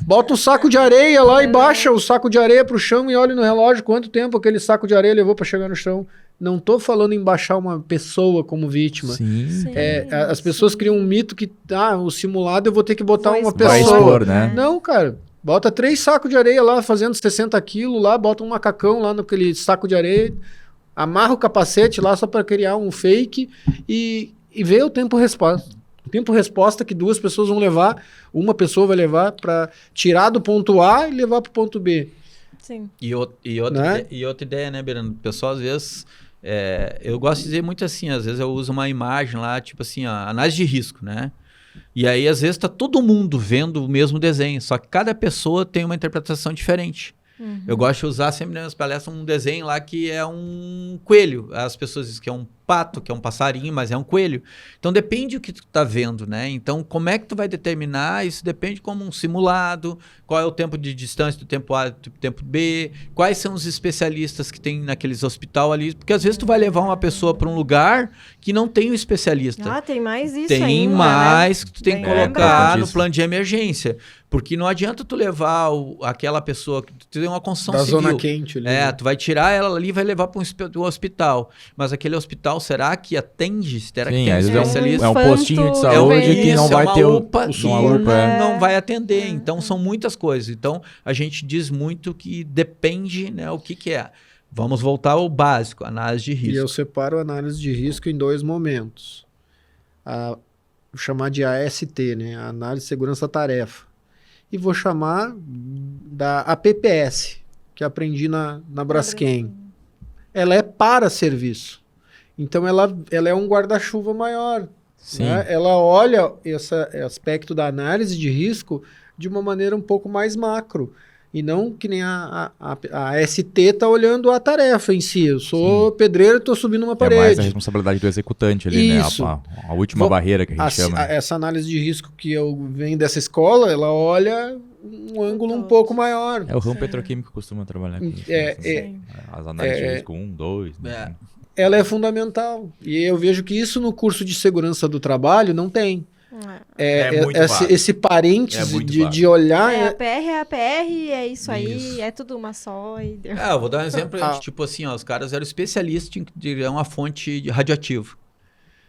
C: Bota um saco de areia lá e baixa o saco de areia pro chão e olha no relógio quanto tempo aquele saco de areia levou para chegar no chão. Não tô falando em baixar uma pessoa como vítima.
B: Sim.
C: As pessoas criam um mito que o simulado eu vou ter que botar uma
B: Vai
C: pessoa.
B: expor, né?
C: Não, cara. Bota 3 sacos de areia lá, fazendo 60 quilos lá, bota um macacão lá naquele saco de areia, amarra o capacete lá só para criar um fake e vê o tempo-resposta. O tempo-resposta que 2 pessoas vão levar, uma pessoa vai levar para tirar do ponto A e levar para o ponto B.
A: Sim.
D: E outra ideia, né, Berando? O pessoal, às vezes, eu gosto de dizer muito assim, às vezes eu uso uma imagem lá, tipo assim, análise de risco, né? E aí, às vezes, tá todo mundo vendo o mesmo desenho, só que cada pessoa tem uma interpretação diferente. Eu gosto de usar sempre nas palestras um desenho lá que é um coelho. As pessoas dizem que é um pato, que é um passarinho, mas é um coelho. Então depende do que tu tá vendo, né? Então como é que tu vai determinar? Isso depende como um simulado, qual é o tempo de distância do tempo A do tempo B, quais são os especialistas que tem naqueles hospital ali, porque às vezes tu vai levar uma pessoa para um lugar que não tem um especialista.
A: Tem mais isso
D: Tem
A: ainda,
D: mais
A: né?
D: que tu tem que
A: Bem
D: colocar
A: lembrado.
D: no plano de emergência. Porque não adianta tu levar aquela pessoa que tu tem uma construção
C: Da
D: civil.
C: zona quente ali. né?
D: Tu vai tirar ela ali e vai levar para um hospital. Mas aquele hospital, será que atende? Será que
B: Sim,
D: tem um
B: às vezes
D: especialista?
B: é um postinho de saúde que não vai ter
D: UPA que
B: uma UPA.
D: não vai atender. Então, são muitas coisas. Então, a gente diz muito que depende, né, o que é. Vamos voltar ao básico, análise de risco.
C: E eu separo a análise de risco em 2 momentos. Vou chamar de AST, né? A Análise de Segurança Tarefa. E vou chamar da APPS, que aprendi na Braskem. Ela é para serviço. Então, ela é um guarda-chuva maior.
B: Sim.
C: Né? Ela olha esse aspecto da análise de risco de uma maneira um pouco mais macro. E não que nem a ST está olhando a tarefa em si. Eu sou pedreiro e estou subindo uma
B: É
C: parede.
B: mais a responsabilidade do executante ali,
C: Isso.
B: né? A última barreira que a gente chama. Né?
C: Essa análise de risco que eu venho dessa escola, ela olha um ângulo um pouco maior.
B: O ramo petroquímico costuma trabalhar com isso. As análises de risco 1, 2... Né?
C: Ela é fundamental. E eu vejo que isso no curso de segurança do trabalho não tem. Esse parênteses de olhar...
A: A PR é a PR, é isso aí, é tudo uma só. E deu.
D: Eu vou dar um exemplo. Tipo assim, os caras eram especialistas em criar uma fonte radioativa.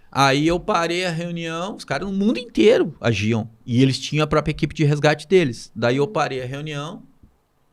D: Aí eu parei a reunião, os caras no mundo inteiro agiam. E eles tinham a própria equipe de resgate deles. Daí eu parei a reunião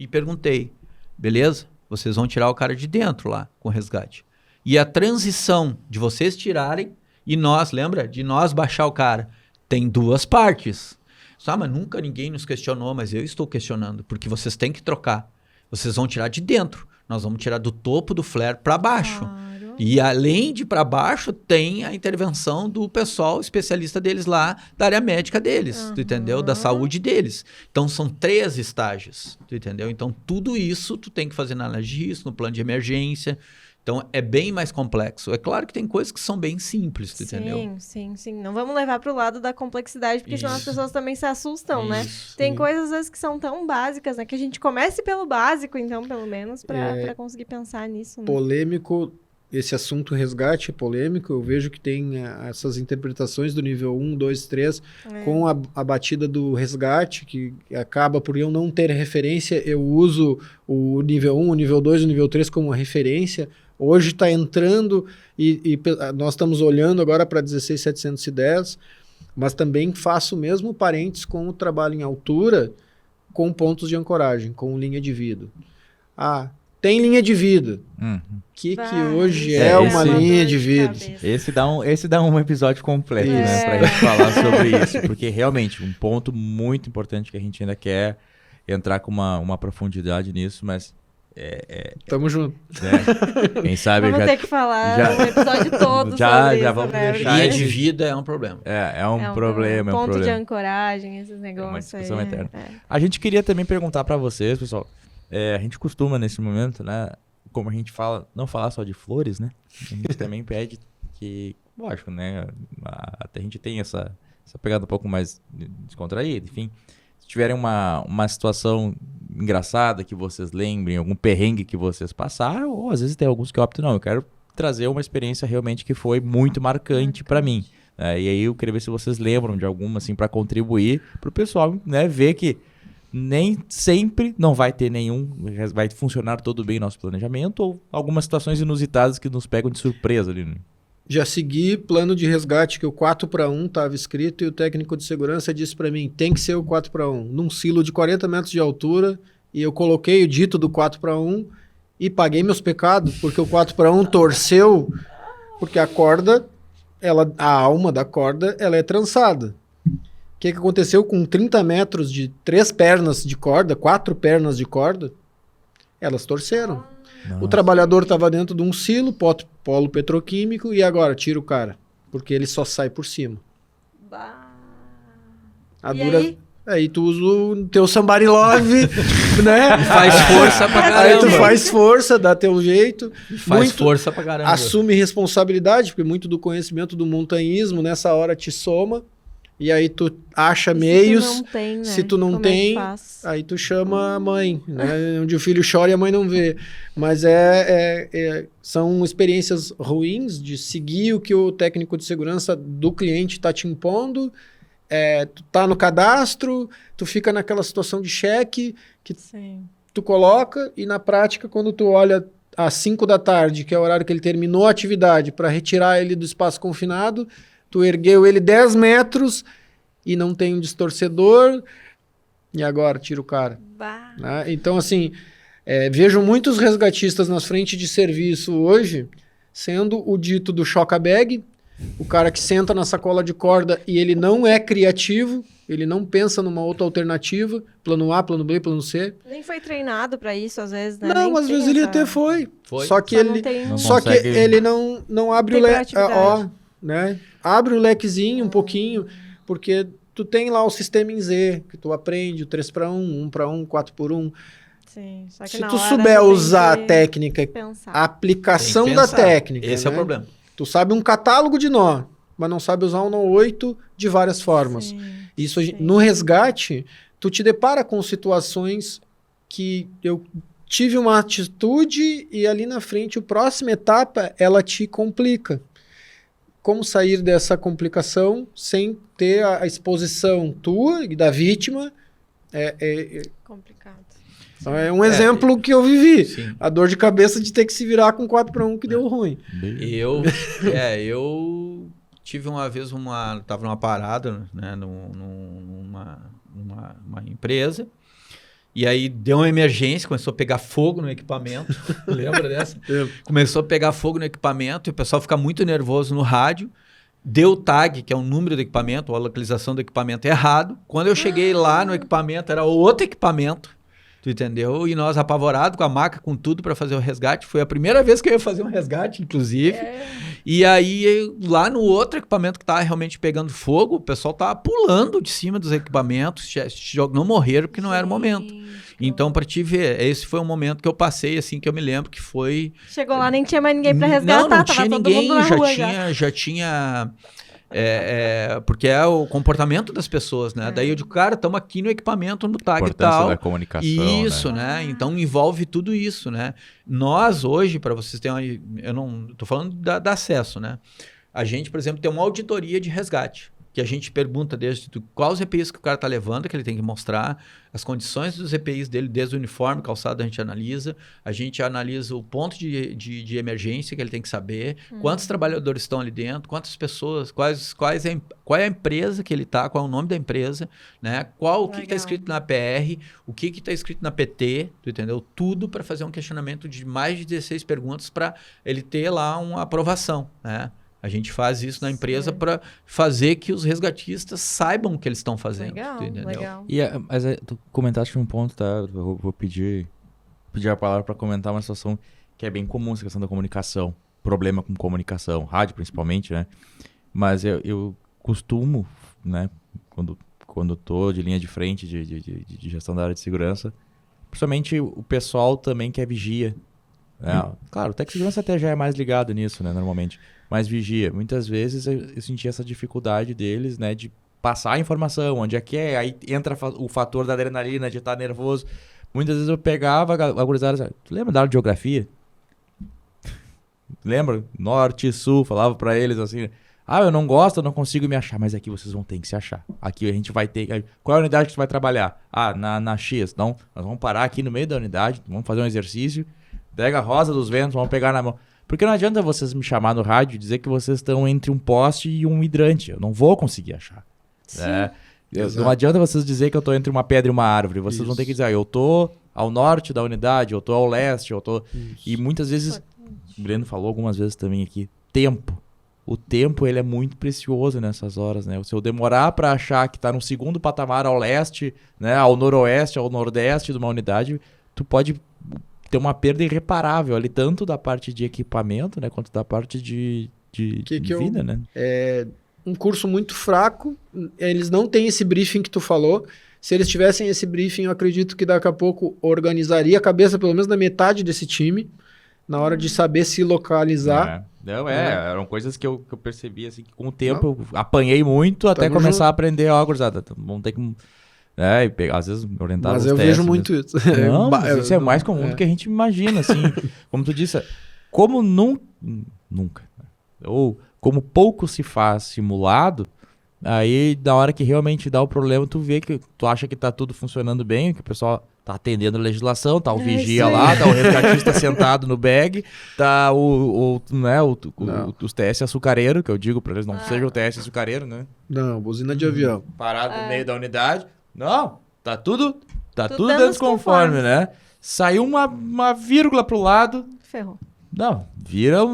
D: e perguntei, beleza? Vocês vão tirar o cara de dentro lá com o resgate. E a transição de vocês tirarem e nós, lembra? De nós baixar o cara. Tem 2 partes. Mas nunca ninguém nos questionou, mas eu estou questionando, porque vocês têm que trocar. Vocês vão tirar de dentro. Nós vamos tirar do topo do flare para baixo.
A: Claro.
D: E além de para baixo, tem a intervenção do pessoal especialista deles lá, da área médica deles, tu entendeu? Da saúde deles. Então, são 3 estágios, tu entendeu? Então, tudo isso tu tem que fazer na análise de risco, no plano de emergência. Então, é bem mais complexo. É claro que tem coisas que são bem simples, tu entendeu?
A: Sim. Não vamos levar para o lado da complexidade, porque senão as pessoas também se assustam, né?
D: Isso.
A: Tem coisas, às vezes, que são tão básicas, né? Que a gente comece pelo básico, então, pelo menos, para conseguir pensar nisso. Né?
C: Polêmico, esse assunto resgate é polêmico. Eu vejo que tem essas interpretações do nível 1, 2, 3, com a batida do resgate, que acaba por eu não ter referência, eu uso o nível 1, o nível 2, o nível 3 como referência. Hoje está entrando e nós estamos olhando agora para 16710, mas também faço o mesmo parênteses com o trabalho em altura, com pontos de ancoragem, com linha de vida. Tem linha de vida. Que hoje é uma linha de vida?
B: Esse dá um episódio completo, né? Pra gente falar sobre isso. Porque realmente, um ponto muito importante que a gente ainda quer entrar com uma profundidade nisso, mas...
C: Tamo junto.
B: Quem sabe
A: vamos ter que falar no episódio todo sobre isso,
B: vamos
A: né?
B: deixar.
D: Linha de vida é um problema.
B: É um problema.
A: Ponto de ancoragem, esses negócios.
B: É uma discussão eterna.
A: É.
B: A gente queria também perguntar para vocês, pessoal. A gente costuma, nesse momento, né? Como a gente fala, não falar só de flores, né? A gente também pede que lógico, né? Até a gente tem essa pegada um pouco mais descontraída, enfim. Se tiverem uma situação engraçada que vocês lembrem, algum perrengue que vocês passaram, ou às vezes tem alguns que optam, não, eu quero trazer uma experiência realmente que foi muito marcante para mim. E aí eu queria ver se vocês lembram de alguma, assim, para contribuir para o pessoal, né, ver que nem sempre não vai ter nenhum, vai funcionar todo bem nosso planejamento, ou algumas situações inusitadas que nos pegam de surpresa ali. Né?
C: Já segui plano de resgate que o 4-1 estava escrito e o técnico de segurança disse para mim, tem que ser o 4-1, num silo de 40 metros de altura, e eu coloquei o dito do 4-1 e paguei meus pecados, porque o 4-1 torceu, porque a corda, a alma da corda, ela é trançada. O que aconteceu com 30 metros de 3 pernas de corda, 4 pernas de corda? Elas torceram. Nossa. O trabalhador estava dentro de um silo, polo petroquímico, e agora tira o cara, porque ele só sai por cima. Aí tu usa o teu somebody love, né?
D: Faz força pra caramba.
C: Aí tu faz força, dá teu jeito.
D: Faz força pra caramba.
C: Assume responsabilidade, porque muito do conhecimento do montanhismo nessa hora te soma. E aí tu acha meios.
A: Se tu não tem, né?
C: Se tu não
A: Como
C: tem, aí tu chama a mãe, né? Onde o filho chora e a mãe não vê. Mas são experiências ruins de seguir o que o técnico de segurança do cliente está te impondo. Tu tá no cadastro, tu fica naquela situação de cheque que tu coloca, e na prática, quando tu olha às 5 da tarde, que é o horário que ele terminou a atividade, para retirar ele do espaço confinado, tu ergueu ele 10 metros e não tem um distorcedor, e agora tira o cara. Né? Então, assim, vejo muitos resgatistas nas frentes de serviço hoje sendo o dito do choca-bag, o cara que senta na sacola de corda e ele não é criativo, ele não pensa numa outra alternativa, plano A, plano B, plano C.
A: Nem foi treinado para isso, às vezes, né?
C: Não, às vezes ele até foi. Só que ele não abre o leque, né? Abre o lequezinho um pouquinho, porque tu tem lá o sistema em Z, que tu aprende o 3-1, 1-1, 4-1.
A: Sim, só que
C: se tu souber usar a técnica, a aplicação da técnica.
D: Esse é o problema.
C: Tu sabe um catálogo de nó, mas não sabe usar um nó 8 de várias formas. Isso no resgate, tu te depara com situações que eu tive uma atitude e ali na frente, a próxima etapa, ela te complica. Como sair dessa complicação sem ter a exposição tua e da vítima?
A: Complicado.
C: Então é um exemplo que eu vivi. Sim. A dor de cabeça de ter que se virar com 4-1 que deu ruim.
D: Eu tive uma vez tava numa parada, né, numa empresa, e aí deu uma emergência, começou a pegar fogo no equipamento. Lembra dessa? Começou a pegar fogo no equipamento e o pessoal fica muito nervoso no rádio. Deu o tag, que é o número do equipamento, ou a localização do equipamento errado. Quando eu cheguei lá no equipamento, era outro equipamento. Tu entendeu? E nós apavorados com a maca, com tudo para fazer o resgate. Foi a primeira vez que eu ia fazer um resgate, inclusive. E aí, lá no outro equipamento que tava realmente pegando fogo, o pessoal tava pulando de cima dos equipamentos, não morreram porque não era o momento. Então, para te ver, esse foi um momento que eu passei, assim, que eu me lembro que foi...
A: Chegou lá, nem tinha mais ninguém para resgatar.
D: Não tinha
A: tava
D: ninguém,
A: todo mundo na rua
D: já tinha... porque é o comportamento das pessoas, né? Daí eu digo, cara, estamos aqui no equipamento, no tag e tal.
B: Da comunicação,
D: isso, né? Então envolve tudo isso, né? Nós hoje, para vocês terem eu não tô falando da acesso, né? A gente, por exemplo, tem uma auditoria de resgate, que a gente pergunta desde quais os EPIs que o cara está levando, que ele tem que mostrar, as condições dos EPIs dele, desde o uniforme, calçado, a gente analisa o ponto de emergência que ele tem que saber, quantos trabalhadores estão ali dentro, quantas pessoas, qual é a empresa que ele está, qual é o nome da empresa, né? O que está escrito na PR, o que está escrito na PT, tu entendeu? Tudo para fazer um questionamento de mais de 16 perguntas para ele ter lá uma aprovação, né? A gente faz isso na empresa para fazer que os resgatistas saibam o que eles estão fazendo.
A: Legal.
B: Mas tu comentaste um ponto, tá? Eu vou pedir a palavra para comentar uma situação que é bem comum, essa questão da comunicação. Problema com comunicação, rádio principalmente, né? Mas eu costumo, né? Quando tô de linha de frente de gestão da área de segurança, principalmente o pessoal também que é vigia. Né? Claro, o técnico de segurança até já é mais ligado nisso, né? Normalmente. Mas vigia, muitas vezes eu sentia essa dificuldade deles, né, de passar a informação, onde é que é, aí entra o fator da adrenalina, de estar nervoso. Muitas vezes eu pegava a gurizada, tu lembra da aula de geografia? Lembra? Norte, sul, falava pra eles assim, eu não gosto, eu não consigo me achar, mas aqui vocês vão ter que se achar. Aqui a gente vai ter... Qual é a unidade que você vai trabalhar? Na X. Então, nós vamos parar aqui no meio da unidade, vamos fazer um exercício, pega a rosa dos ventos, vamos pegar na mão. Porque não adianta vocês me chamar no rádio e dizer que vocês estão entre um poste e um hidrante. Eu não vou conseguir achar. Não adianta vocês dizer que eu tô entre uma pedra e uma árvore. Vocês vão ter que dizer, eu tô ao norte da unidade, eu tô ao leste, eu tô... E muitas vezes, o Breno falou algumas vezes também aqui, tempo. O tempo, ele é muito precioso nessas horas, né? Se eu demorar para achar que tá no segundo patamar ao leste, né, ao noroeste, ao nordeste de uma unidade, tu pode ter uma perda irreparável ali, tanto da parte de equipamento, né, quanto da parte de vida, né?
C: É um curso muito fraco, eles não têm esse briefing que tu falou. Se eles tivessem esse briefing, eu acredito que daqui a pouco organizaria a cabeça, pelo menos da metade desse time, na hora de saber se localizar.
B: Eram coisas que eu percebi, assim, que com o tempo eu apanhei muito até começar a aprender, gurizada, vamos ter que... e pegar, às vezes, orientar os testes.
C: Mas eu vejo muito isso.
B: Não, mas isso é mais comum do que a gente imagina, assim. Como tu disse, como nunca, ou como pouco se faz simulado, aí, na hora que realmente dá o problema, tu vê que tu acha que tá tudo funcionando bem, que o pessoal tá atendendo a legislação, tá o vigia lá, tá o resgatista sentado no bag, tá os TS açucareiro, que eu digo pra eles, não seja o TS açucareiro, né?
C: Não, buzina de avião.
B: Parado no meio da unidade. Não, tá tudo dando conforme, né? Saiu uma vírgula pro lado.
A: Ferrou.
B: Não, vira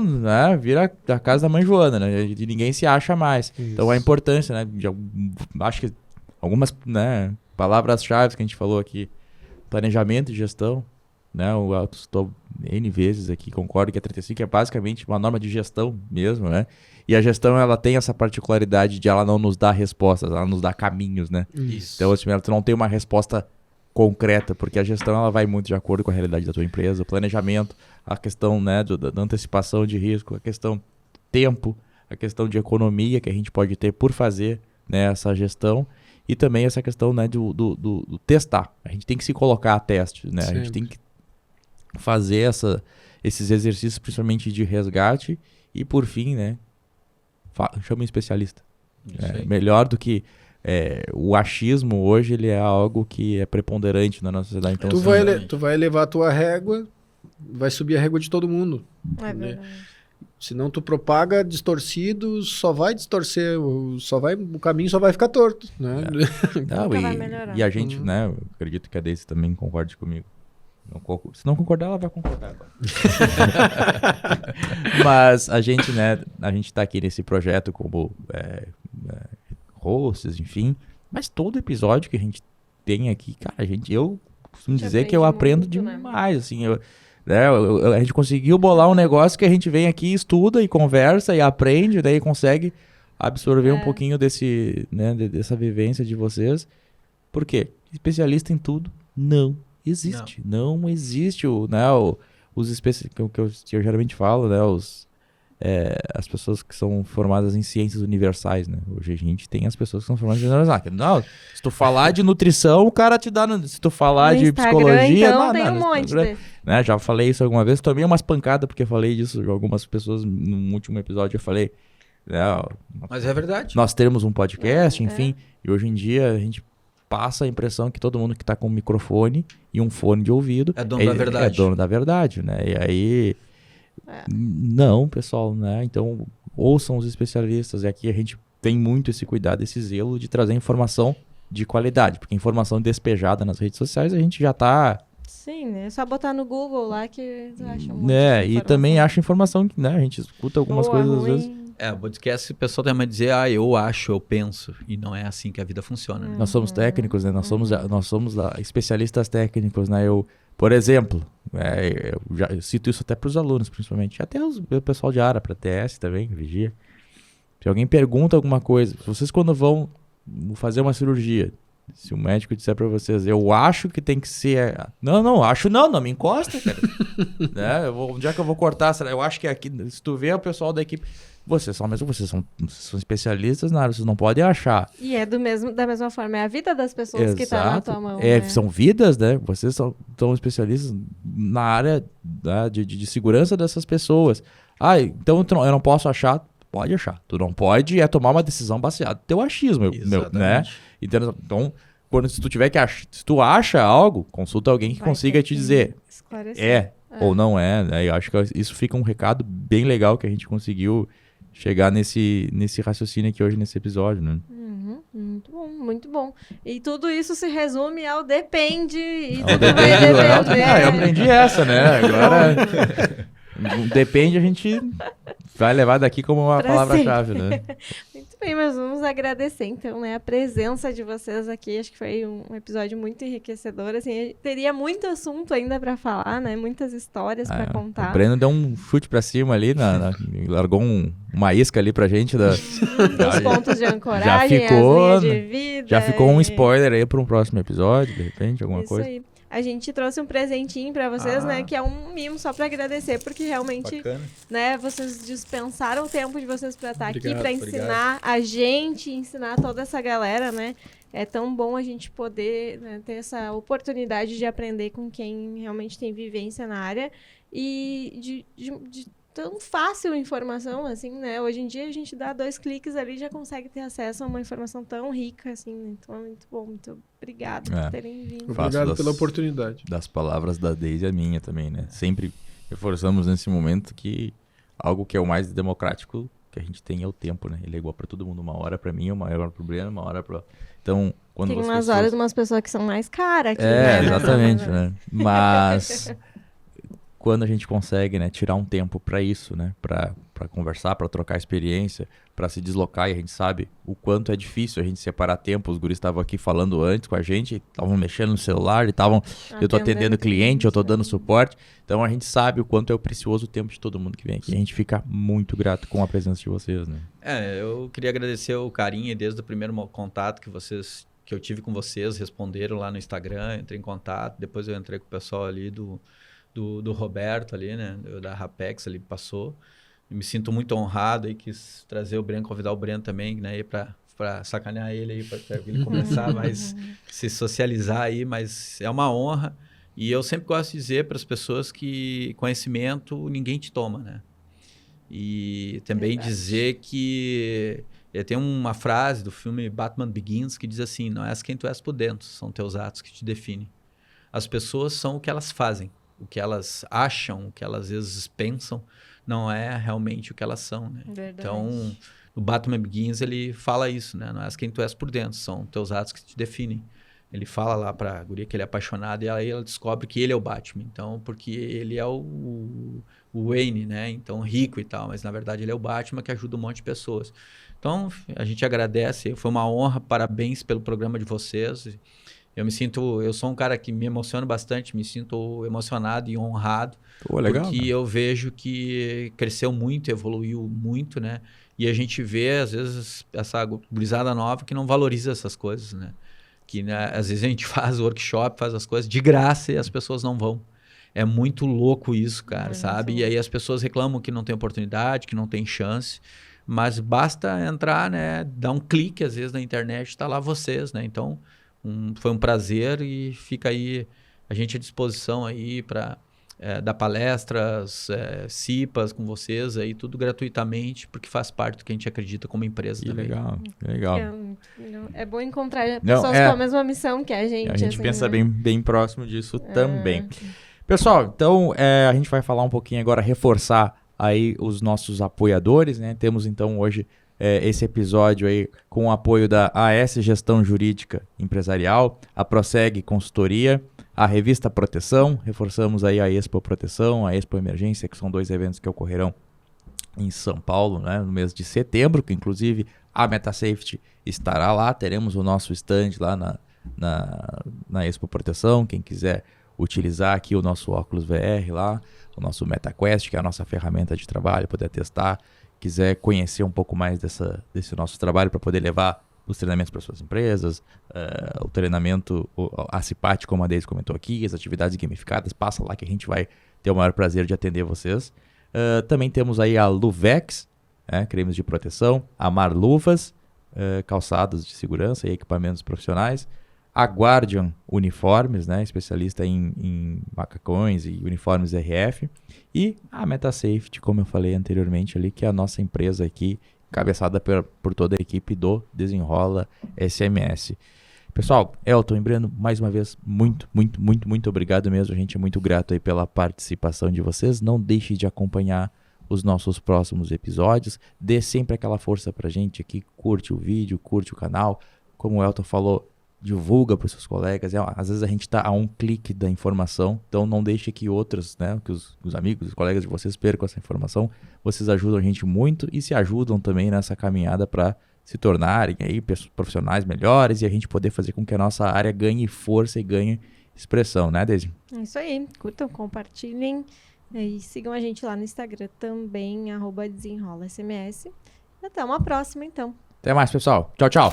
B: a casa da mãe Joana, né? E ninguém se acha mais. Isso. Então a importância, né? Acho que algumas, né, palavras-chave que a gente falou aqui. Planejamento e gestão, né? Eu estou N vezes aqui, concordo que a 35 é basicamente uma norma de gestão mesmo, né? E a gestão, ela tem essa particularidade de ela não nos dar respostas, ela nos dá caminhos, né?
C: Isso.
B: Então, assim, tu não tem uma resposta concreta, porque a gestão, ela vai muito de acordo com a realidade da tua empresa, o planejamento, a questão, né, da antecipação de risco, a questão tempo, a questão de economia que a gente pode ter por fazer, né, essa gestão. E também essa questão, né, do testar. A gente tem que se colocar a teste, né?
C: Sempre.
B: A gente tem que fazer esses exercícios, principalmente de resgate. E, por fim, né, chama um especialista. Melhor do que... o achismo hoje, ele é algo que é preponderante na nossa sociedade. Então,
C: tu vai levar a tua régua, vai subir a régua de todo mundo.
A: É verdade.
C: Senão tu propaga distorcido, só vai distorcer, o caminho só vai ficar torto, né?
A: Vai melhorar.
B: E a gente, né, eu acredito que a Daisy também concorde comigo. Se não concordar, ela vai concordar agora. Mas a gente, né, tá aqui nesse projeto como hosts, enfim, mas todo episódio que a gente tem aqui, cara, eu costumo dizer que eu aprendo
A: muito,
B: demais, né? Assim, a gente conseguiu bolar um negócio que a gente vem aqui, estuda e conversa e aprende, daí consegue absorver um pouquinho dessa vivência de vocês. Por quê? Especialista em tudo não existe. Não existe os especialistas, que eu geralmente falo, né? As pessoas que são formadas em ciências universais, né? Hoje a gente tem as pessoas que são formadas em ciências universais. Não, se tu falar de nutrição, o cara te dá... Se tu falar
A: no
B: de
A: Instagram,
B: psicologia...
A: Então tem um monte desse.
B: Né? Já falei isso alguma vez. Tomei umas pancadas porque eu falei disso de algumas pessoas no último episódio. Eu falei...
D: Mas é verdade.
B: Nós temos um podcast, enfim. E hoje em dia a gente passa a impressão que todo mundo que tá com um microfone e um fone de ouvido...
D: É dono da verdade.
B: É dono da verdade, né? E aí... Não, pessoal, né? Então, ouçam os especialistas. E aqui a gente tem muito esse cuidado, esse zelo de trazer informação de qualidade. Porque informação despejada nas redes sociais, a gente já tá...
A: Sim, né? É só botar no Google lá que acha um monte de
B: e também acha informação que, né? A gente escuta algumas coisas às vezes.
D: O podcast, o pessoal tem que dizer, eu acho, eu penso. E não é assim que a vida funciona. Né?
B: Nós somos técnicos, né? Nós somos especialistas técnicos, né? Por exemplo, eu cito isso até para os alunos, principalmente. Até o pessoal de área, para TS também, vigia. Se alguém pergunta alguma coisa, vocês quando vão fazer uma cirurgia, Se o médico disser pra vocês, eu acho que tem que ser... Não, acho não me encosta, cara. Né? Onde é que eu vou cortar? Eu acho que aqui, se tu vê o pessoal da equipe... Vocês são especialistas na área, vocês não podem achar.
A: E é da mesma forma, é a vida das pessoas que tá na tua mão.
B: São vidas, né? Vocês são especialistas na área, né, de segurança dessas pessoas. Então eu não posso achar. Pode achar. Tu não pode tomar uma decisão baseada no teu achismo, né? Então, se tu acha algo, consulta alguém que consiga te dizer ou não é, né? Eu acho que isso fica um recado bem legal que a gente conseguiu chegar nesse raciocínio aqui hoje nesse episódio, né?
A: Muito bom, muito bom. E tudo isso se resume ao depende.
B: Eu aprendi essa, né? Agora, depende, a gente vai levar daqui como uma palavra-chave, né?
A: Muito bem, mas vamos agradecer, então, né, a presença de vocês aqui. Acho que foi um episódio muito enriquecedor. Assim, teria muito assunto ainda para falar, né? Muitas histórias para contar.
B: O Breno deu um chute para cima ali, largou uma isca ali pra gente.
A: Os pontos de ancoragem, as linhas de vida.
B: Já ficou um spoiler aí para um próximo episódio, de repente, alguma coisa.
A: Isso aí. A gente trouxe um presentinho para vocês, né? Que é um mimo só para agradecer, porque realmente, né? Vocês dispensaram o tempo de vocês para estar aqui, para ensinar a gente, ensinar toda essa galera, né? É tão bom a gente poder, né, ter essa oportunidade de aprender com quem realmente tem vivência na área e de tão fácil informação, assim, né? Hoje em dia a gente dá 2 cliques ali e já consegue ter acesso a uma informação tão rica, assim. Então, muito bom, muito obrigado por terem vindo.
C: Obrigado pela oportunidade.
B: Das palavras da Deise a minha também, né? Sempre reforçamos nesse momento que algo que é o mais democrático que a gente tem é o tempo, né? Ele é igual para todo mundo. Uma hora para mim, uma hora para o Breno, uma hora para... Então, quando
A: tem umas horas de umas pessoas que são mais caras aqui,
B: né? Exatamente, né? Mas... quando a gente consegue, né, tirar um tempo para isso, né, para conversar, para trocar experiência, para se deslocar, e a gente sabe o quanto é difícil a gente separar tempo. Os guris estavam aqui falando antes com a gente, estavam mexendo no celular, eu tô atendendo cliente, eu tô dando suporte, então a gente sabe o quanto é o precioso tempo de todo mundo que vem aqui. A gente fica muito grato com a presença de vocês, né?
D: Eu queria agradecer o carinho desde o primeiro contato que eu tive com vocês, responderam lá no Instagram, entrei em contato, depois eu entrei com o pessoal ali do Roberto ali, né, da Rapex, ele passou. Eu me sinto muito honrado e quis trazer o Breno, convidar o Breno também, né, para sacanear ele aí, para ele começar mais se socializar aí, mas é uma honra. E eu sempre gosto de dizer para as pessoas que conhecimento ninguém te toma, né? E também dizer que tem uma frase do filme Batman Begins que diz assim: não és quem tu és por dentro, são teus atos que te definem. As pessoas são o que elas fazem. O que elas acham, o que elas às vezes pensam, não é realmente o que elas são, né? Então, o Batman Begins, ele fala isso, né? Não és quem tu és por dentro, são teus atos que te definem. Ele fala lá pra guria que ele é apaixonado e aí ela descobre que ele é o Batman. Então, porque ele é o Wayne, né? Então, rico e tal, mas na verdade ele é o Batman que ajuda um monte de pessoas. Então, a gente agradece, foi uma honra, parabéns pelo programa de vocês. Eu sou um cara que me emociona bastante, me sinto emocionado e honrado.
B: Legal,
D: porque
B: né?
D: eu vejo que cresceu muito, evoluiu muito, né? E a gente vê, às vezes, essa gurizada nova que não valoriza essas coisas, né? Que, né, às vezes a gente faz workshop, faz as coisas de graça e as pessoas não vão. É muito louco isso, cara, sabe? E aí as pessoas reclamam que não tem oportunidade, que não tem chance. Mas basta entrar, né? Dar um clique, às vezes, na internet, tá lá vocês, né? Então... foi um prazer e fica aí a gente à disposição aí para dar palestras, CIPAs com vocês aí, tudo gratuitamente, porque faz parte do que a gente acredita como empresa também.
B: Legal.
A: É bom encontrar pessoas com a mesma missão que a gente.
B: A gente pensa bem próximo disso também. Pessoal, então a gente vai falar um pouquinho agora, reforçar aí os nossos apoiadores, né? Temos então hoje esse episódio aí com o apoio da AS Gestão Jurídica Empresarial, a Proseg Consultoria, a Revista Proteção, reforçamos aí a Expo Proteção, a Expo Emergência, que são 2 eventos que ocorrerão em São Paulo, né, no mês de setembro, que inclusive a MetaSafety estará lá, teremos o nosso stand lá na Expo Proteção, quem quiser utilizar aqui o nosso óculos VR lá, o nosso MetaQuest, que é a nossa ferramenta de trabalho, poder testar, quiser conhecer um pouco mais desse nosso trabalho para poder levar os treinamentos para suas empresas, o treinamento, a Cipate, como a Deise comentou aqui, as atividades gamificadas, passa lá que a gente vai ter o maior prazer de atender vocês. Também temos aí a Luvex, cremes de proteção, a Mar Luvas, calçados de segurança e equipamentos profissionais, a Guardian Uniformes, né, especialista em macacões e uniformes RF, e a MetaSafety, como eu falei anteriormente ali, que é a nossa empresa aqui, encabeçada por toda a equipe do Desenrola SMS. Pessoal, Elton e Breno, mais uma vez, muito, muito, muito, muito obrigado mesmo. A gente é muito grato aí pela participação de vocês. Não deixe de acompanhar os nossos próximos episódios. Dê sempre aquela força pra gente aqui. Curte o vídeo, curte o canal. Como o Elton falou, divulga para os seus colegas. Às vezes a gente está a um clique da informação, então não deixe que outros, né, que os amigos, os colegas de vocês percam essa informação. Vocês ajudam a gente muito e se ajudam também nessa caminhada para se tornarem aí profissionais melhores e a gente poder fazer com que a nossa área ganhe força e ganhe expressão, né, Deise?
A: É isso aí. Curtam, compartilhem e sigam a gente lá no Instagram também, @desenrolasms. Até uma próxima, então.
B: Até mais, pessoal. Tchau, tchau.